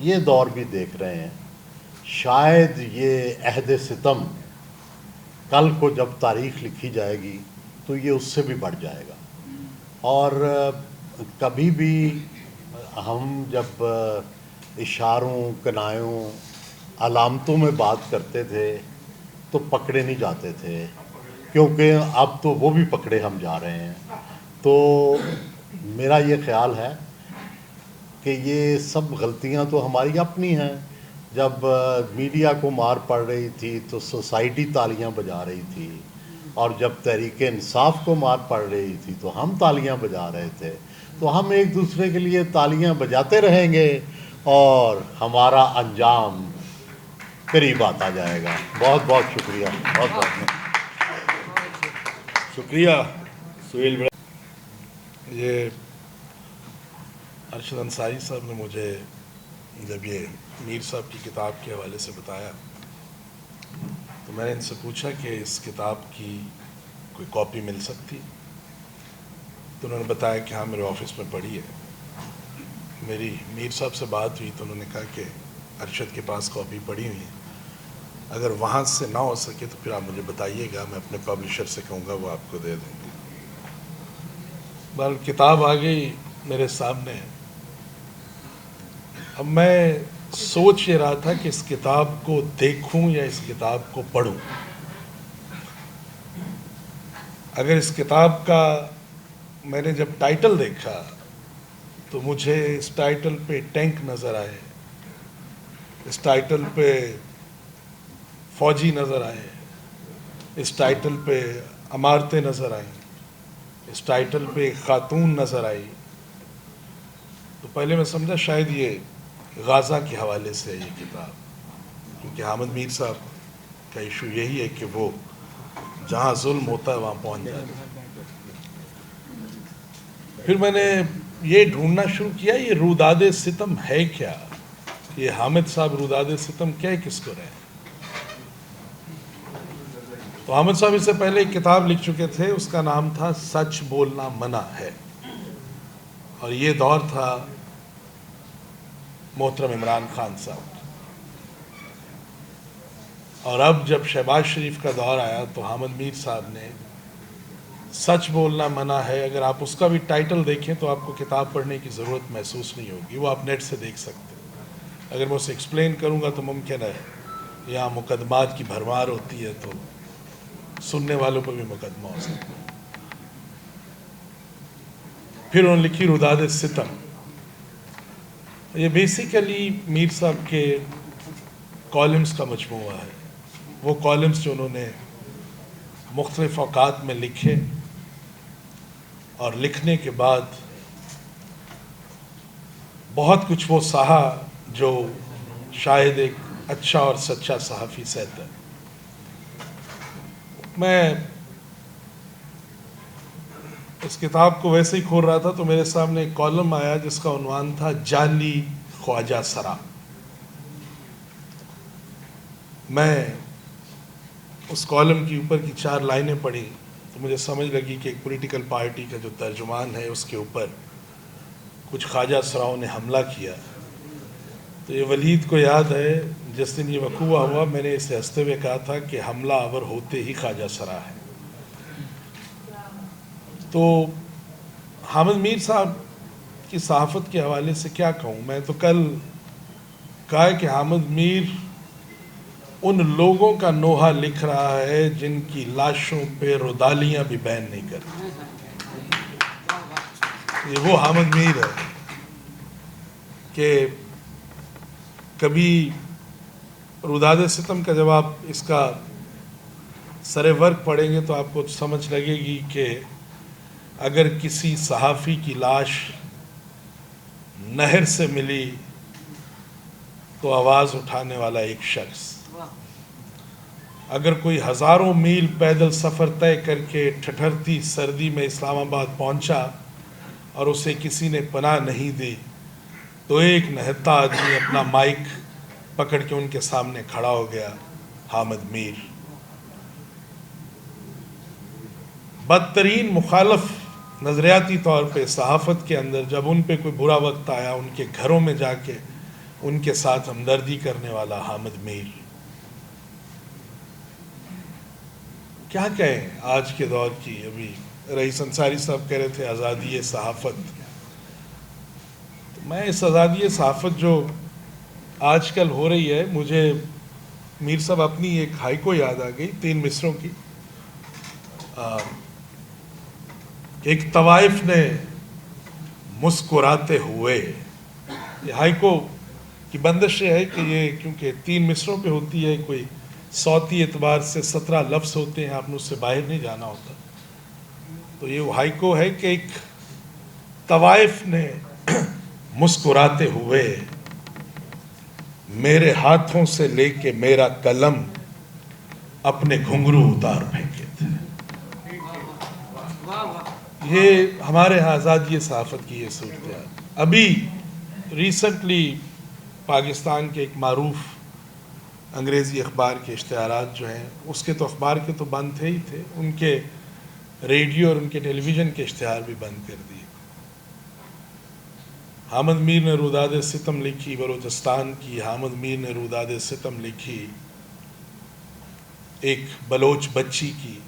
یہ دور بھی دیکھ رہے ہیں. شاید یہ عہد ستم کل کو جب تاریخ لکھی جائے گی تو یہ اس سے بھی بڑھ جائے گا. اور کبھی بھی ہم جب اشاروں، کنایوں، علامتوں میں بات کرتے تھے تو پکڑے نہیں جاتے تھے، کیونکہ اب تو وہ بھی پکڑے ہم جا رہے ہیں. تو میرا یہ خیال ہے کہ یہ سب غلطیاں تو ہماری اپنی ہیں. جب میڈیا کو مار پڑ رہی تھی تو سوسائٹی تالیاں بجا رہی تھی، اور جب تحریک انصاف کو مار پڑ رہی تھی تو ہم تالیاں بجا رہے تھے. تو ہم ایک دوسرے کے لیے تالیاں بجاتے رہیں گے اور ہمارا انجام قریب آتا جائے گا. بہت بہت شکریہ. بہت بہت شکریہ سہیل بڑا. یہ ارشد انصاری صاحب نے مجھے جب یہ میر صاحب کی کتاب کے حوالے سے بتایا تو میں نے ان سے پوچھا کہ اس کتاب کی کوئی کاپی مل سکتی، تو انہوں نے بتایا کہ ہاں میرے آفس میں پڑی ہے. میری میر صاحب سے بات ہوئی تو انہوں نے کہا کہ ارشد کے پاس کاپی پڑی ہوئی ہے، اگر وہاں سے نہ ہو سکے تو پھر آپ مجھے بتائیے گا، میں اپنے پبلشر سے کہوں گا وہ آپ کو دے دیں گے. بہرحال کتاب آ گئی میرے سامنے. اب میں سوچ یہ رہا تھا کہ اس کتاب کو دیکھوں یا اس کتاب کو پڑھوں. اگر اس کتاب کا میں نے جب ٹائٹل دیکھا تو مجھے اس ٹائٹل پہ ٹینک نظر آئے، اس ٹائٹل پہ فوجی نظر آئے، اس ٹائٹل پہ عمارتیں نظر آئیں، اس ٹائٹل پہ خاتون نظر آئی، تو پہلے میں سمجھا شاید یہ غازہ کے حوالے سے ہے یہ کتاب، کیونکہ حامد میر صاحب کا ایشو یہی ہے کہ وہ جہاں ظلم ہوتا ہے وہاں پہنچ جاتا ہے. پھر میں نے یہ ڈھونڈنا شروع کیا یہ روداد ستم ہے کیا، یہ حامد صاحب روداد ستم کیا کس کو رہے. تو حامد صاحب اس سے پہلے ایک کتاب لکھ چکے تھے، اس کا نام تھا سچ بولنا منع ہے، اور یہ دور تھا محترم عمران خان صاحب. اور اب جب شہباز شریف کا دور آیا تو حامد میر صاحب نے سچ بولنا منع ہے، اگر آپ اس کا بھی ٹائٹل دیکھیں تو آپ کو کتاب پڑھنے کی ضرورت محسوس نہیں ہوگی، وہ آپ نیٹ سے دیکھ سکتے ہیں. اگر میں اسے ایکسپلین کروں گا تو ممکن ہے یہاں مقدمات کی بھرمار ہوتی ہے تو سننے والوں پر بھی مقدمہ ہو سکتا ہے. پھر انہوں نے لکھی روداد ستم. یہ بیسیکلی میر صاحب کے کالمز کا مجموعہ ہے، وہ کالمز جو انہوں نے مختلف اوقات میں لکھے اور لکھنے کے بعد بہت کچھ وہ سہا جو شاید ایک اچھا اور سچا صحافی سہتا ہے. میں اس کتاب کو ویسے ہی کھول رہا تھا تو میرے سامنے ایک کالم آیا جس کا عنوان تھا جعلی خواجہ سرا. میں اس کالم کی اوپر کی 4 لائنیں پڑھی تو مجھے سمجھ لگی کہ ایک پولیٹیکل پارٹی کا جو ترجمان ہے اس کے اوپر کچھ خواجہ سراؤں نے حملہ کیا. تو یہ ولید کو یاد ہے جس دن یہ وقوع ہوا میں نے اسے ہنستے ہوئے کہا تھا کہ حملہ آور ہوتے ہی خواجہ سرا ہے. تو حامد میر صاحب کی صحافت کے حوالے سے کیا کہوں. میں تو کل کہا کہ حامد میر ان لوگوں کا نوحہ لکھ رہا ہے جن کی لاشوں پہ رودالیاں بھی بین نہیں کرتی. یہ وہ حامد میر ہے کہ کبھی روداد ستم کا جب آپ اس کا سر ورق پڑھیں گے تو آپ کو سمجھ لگے گی کہ اگر کسی صحافی کی لاش نہر سے ملی تو آواز اٹھانے والا ایک شخص، اگر کوئی ہزاروں میل پیدل سفر طے کر کے ٹھٹھرتی سردی میں اسلام آباد پہنچا اور اسے کسی نے پناہ نہیں دی تو ایک نہتا آدمی اپنا مائک پکڑ کے ان کے سامنے کھڑا ہو گیا، حامد میر. بدترین مخالف نظریاتی طور پہ صحافت کے اندر جب ان پہ کوئی برا وقت آیا ان کے گھروں میں جا کے ان کے ساتھ ہمدردی کرنے والا حامد میر. کیا کہیں آج کے دور کی. ابھی رئیس انصاری صاحب کہہ رہے تھے آزادی صحافت. میں اس آزادی صحافت جو آج کل ہو رہی ہے مجھے میر صاحب اپنی ایک ہائیکو یاد آ گئی 3 مصروں کی. ایک طوائف نے مسکراتے ہوئے، یہ ہائیکو کی بندش ہے کہ یہ کیونکہ 3 مصروں پہ ہوتی ہے کوئی صوتی اعتبار سے 17 لفظ ہوتے ہیں، آپ نے اس سے باہر نہیں جانا ہوتا. تو یہ ہائیکو ہے کہ ایک طوائف نے مسکراتے ہوئے میرے ہاتھوں سے لے کے میرا قلم اپنے گھنگرو اتار پھینکے تھے. یہ ہمارے ہاں آزادی صحافت کی یہ صورتحال. ابھی ریسنٹلی پاکستان کے ایک معروف انگریزی اخبار کے اشتہارات جو ہیں اس کے تو اخبار کے تو بند تھے ہی تھے، ان کے ریڈیو اور ان کے ٹیلی ویژن کے اشتہار بھی بند کر دیے. حامد میر نے روداد ستم لکھی بلوچستان کی. حامد میر نے روداد ستم لکھی ایک بلوچ بچی کی.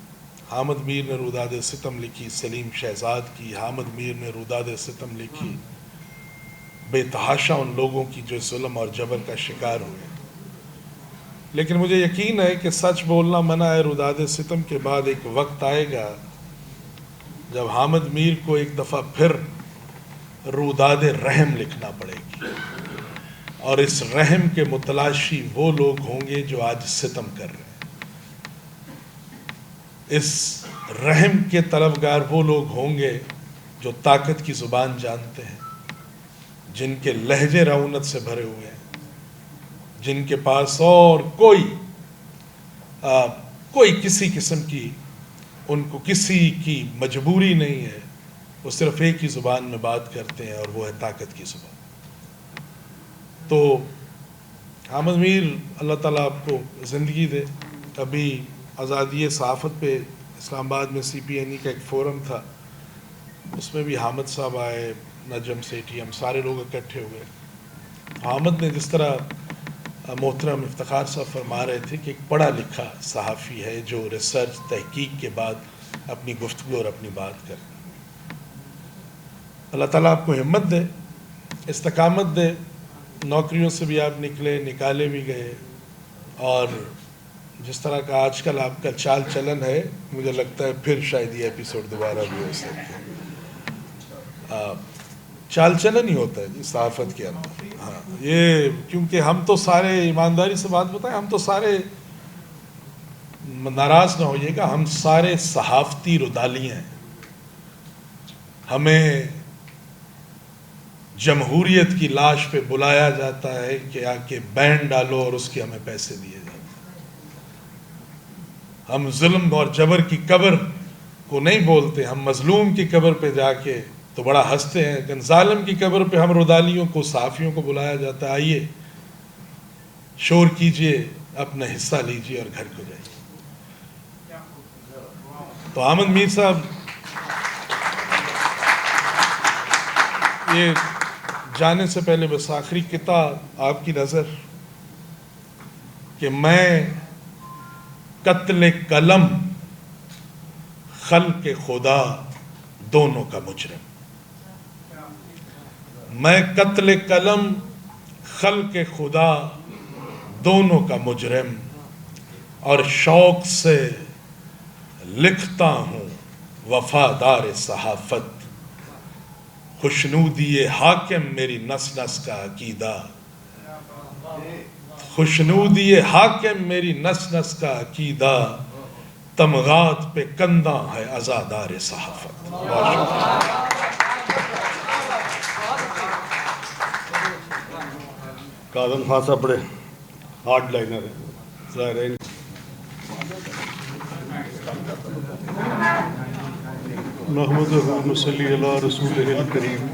حامد میر نے روداد ستم لکھی سلیم شہزاد کی. حامد میر نے روداد ستم لکھی بے تحاشا ان لوگوں کی جو ظلم اور جبر کا شکار ہوئے. لیکن مجھے یقین ہے کہ سچ بولنا منع ہے. روداد ستم کے بعد ایک وقت آئے گا جب حامد میر کو ایک دفعہ پھر روداد رحم لکھنا پڑے گی، اور اس رحم کے متلاشی وہ لوگ ہوں گے جو آج ستم کر رہے ہیں. اس رحم کے طلبگار وہ لوگ ہوں گے جو طاقت کی زبان جانتے ہیں، جن کے لہجے رعونت سے بھرے ہوئے ہیں، جن کے پاس اور کوئی کسی قسم کی ان کو کسی کی مجبوری نہیں ہے. وہ صرف ایک ہی زبان میں بات کرتے ہیں اور وہ ہے طاقت کی زبان. تو حامد میر اللہ تعالیٰ آپ کو زندگی دے. ابھی آزادی صحافت پہ اسلام آباد میں CPNE کا ایک فورم تھا، اس میں بھی حامد صاحب آئے، نجم سیٹھی، ہم سارے لوگ اکٹھے ہوئے. حامد نے جس طرح محترم افتخار صاحب فرما رہے تھے کہ ایک پڑھا لکھا صحافی ہے جو ریسرچ تحقیق کے بعد اپنی گفتگو اور اپنی بات کرتا. اللہ تعالیٰ آپ کو ہمت دے، استقامت دے. نوکریوں سے بھی آپ نکالے بھی گئے، اور جس طرح کا آج کل آپ کا چال چلن ہے مجھے لگتا ہے پھر شاید یہ ایپیسوڈ دوبارہ بھی ہو سکتا ہے. چال چلن ہی ہوتا ہے جی صحافت کے اندر. ہاں یہ کیونکہ ہم تو سارے ایمانداری سے بات بتائیں، ہم تو سارے ناراض نہ ہوئیے گا، ہم سارے صحافتی رودالی ہیں. ہمیں جمہوریت کی لاش پہ بلایا جاتا ہے کہ آ کے بینڈ ڈالو اور اس کے ہمیں پیسے دیے جاتے ہیں. ہم ظلم اور جبر کی قبر کو نہیں بولتے، ہم مظلوم کی قبر پہ جا کے تو بڑا ہنستے ہیں. لیکن ظالم کی قبر پہ ہم رودالیوں کو، صحافیوں کو بلایا جاتا ہے، آئیے شور کیجئے، اپنا حصہ لیجئے اور گھر کو جائیے. تو احمد میر صاحب یہ جانے سے پہلے بس آخری کتاب آپ کی نظر کہ میں قتل قلم خلق خدا دونوں کا مجرم، میں قتل قلم خلق خدا دونوں کا مجرم، اور شوق سے لکھتا ہوں وفادار صحافت، خوشنودی حاکم میری نس نس کا عقیدہ، خوشنودی حاکم میری نس نس کا عقیدہ، تمغات پہ کنداں ہے عزادار صحافت۔ کاظم خان صاحب بڑے ہارڈ لائنر ہیں، ظاہر ہے نحمدہ و نصلی علی رسولہ الکریم۔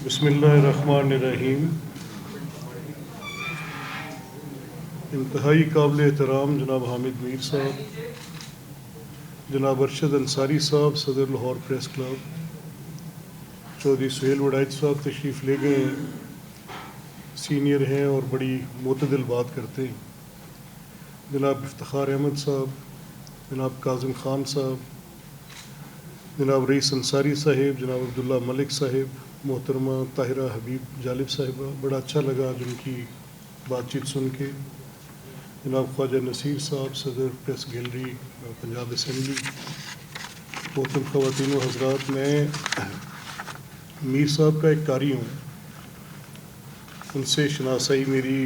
بسم اللہ الرحمن الرحیم۔ انتہائی قابل احترام جناب حامد میر صاحب، جناب ارشد انصاری صاحب صدر لاہور پریس کلب، چودھری سہیل وڑائچ صاحب تشریف لے گئے ہیں، سینئر ہیں اور بڑی معتدل بات کرتے ہیں، جناب افتخار احمد صاحب، جناب کاظم خان صاحب، جناب رئیس انصاری صاحب، جناب عبداللہ ملک صاحب، محترمہ طاہرہ حبیب جالب صاحبہ، بڑا اچھا لگا جن کی بات چیت سن کے، جناب خواجہ نصیر صاحب صدر پریس گیلری پنجاب اسمبلی، محترم خواتین و حضرات، میں میر صاحب کا ایک قاری ہوں، ان سے شناسائی میری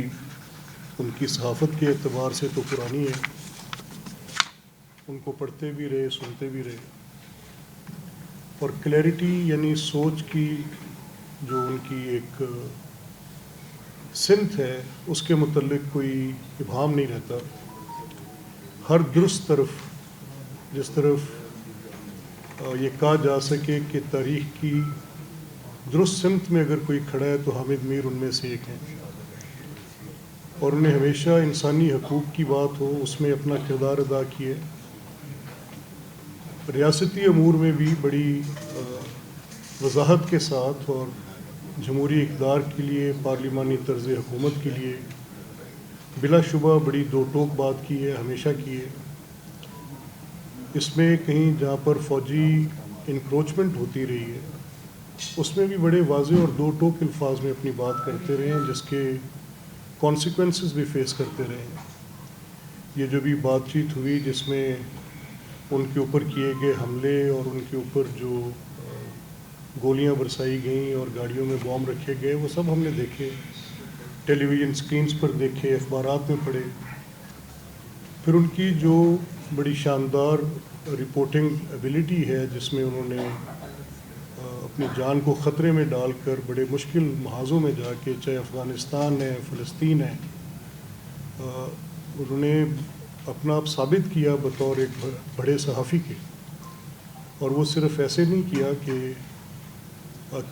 ان کی صحافت کے اعتبار سے تو پرانی ہے، ان کو پڑھتے بھی رہے سنتے بھی رہے، اور کلیئرٹی یعنی سوچ کی جو ان کی ایک سمت ہے اس کے متعلق کوئی ابہام نہیں رہتا، ہر درست طرف جس طرف یہ کہا جا سکے کہ تاریخ کی درست سمت میں اگر کوئی کھڑا ہے تو حامد میر ان میں سے ایک ہیں، اور انہیں ہمیشہ انسانی حقوق کی بات ہو اس میں اپنا کردار ادا کیے، ریاستی امور میں بھی بڑی وضاحت کے ساتھ اور جمہوری اقدار کے لیے پارلیمانی طرز حکومت کے لیے بلا شبہ بڑی دو ٹوک بات کی ہے، ہمیشہ کی ہے۔ اس میں کہیں جہاں پر فوجی انکروچمنٹ ہوتی رہی ہے اس میں بھی بڑے واضح اور دو ٹوک الفاظ میں اپنی بات کرتے رہے ہیں، جس کے کانسیکوینسز بھی فیس کرتے رہے ہیں۔ یہ جو بھی بات چیت ہوئی جس میں ان کے اوپر کیے گئے حملے اور ان کے اوپر جو گولیاں برسائی گئیں اور گاڑیوں میں بام رکھے گئے، وہ سب ہم نے دیکھے، ٹیلی ویژن سکرینز پر دیکھے، اخبارات میں پڑھے۔ پھر ان کی جو بڑی شاندار رپورٹنگ ایبیلٹی ہے جس میں انہوں نے اپنی جان کو خطرے میں ڈال کر بڑے مشکل محاذوں میں جا کے، چاہے افغانستان ہے، فلسطین ہے، انہوں نے اپنا آپ ثابت کیا بطور ایک بڑے صحافی کے، اور وہ صرف ایسے نہیں کیا کہ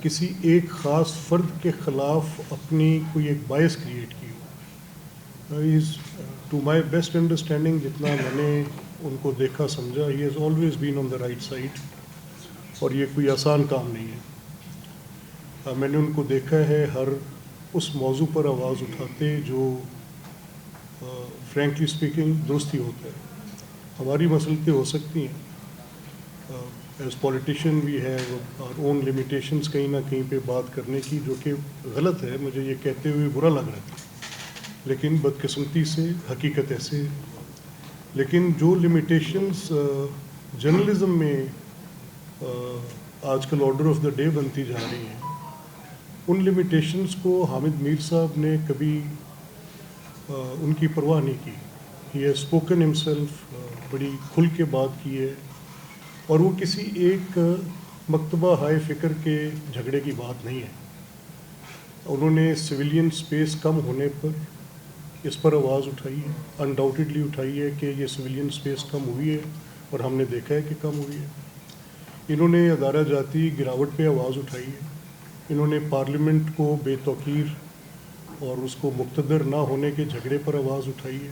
کسی ایک خاص فرد کے خلاف اپنی کوئی ایک بائس کریٹ کی ہو۔ ٹو مائی بیسٹ انڈرسٹینڈنگ جتنا میں نے ان کو دیکھا سمجھا، he has always been on the right side, اور یہ کوئی آسان کام نہیں ہے۔ میں نے ان کو دیکھا ہے ہر اس موضوع پر آواز اٹھاتے جو فرینکلی اسپیکنگ درست ہی ہوتا ہے۔ ہماری مسئلتیں ہو سکتی ہیں، ایز پولیٹیشین بھی ہے اور اون لمیٹیشنز کہیں نہ کہیں پہ بات کرنے کی، جو کہ غلط ہے، مجھے یہ کہتے ہوئے برا لگ رہا تھا، لیکن بدقسمتی سے حقیقت ایسے ہے۔ لیکن جو لمیٹیشنز جرنلزم میں آج کل آرڈر آف دا ڈے بنتی جا رہی ہیں، ان لمیٹیشنز کو حامد میر صاحب نے کبھی ان کی پرواہ نہیں کی۔ ہی ہیز اسپوکن ہمسیلف، بڑی کھل کے بات کی ہے، اور وہ کسی ایک مکتبہ ہائے فکر کے جھگڑے کی بات نہیں ہے۔ انہوں نے سویلین سپیس کم ہونے پر اس پر آواز اٹھائی ہے، انڈاؤٹیڈلی اٹھائی ہے کہ یہ سویلین سپیس کم ہوئی ہے، اور ہم نے دیکھا ہے کہ کم ہوئی ہے۔ انہوں نے ادارہ جاتی گراوٹ پہ آواز اٹھائی ہے، انہوں نے پارلیمنٹ کو بے توقیر اور اس کو مقتدر نہ ہونے کے جھگڑے پر آواز اٹھائی ہے،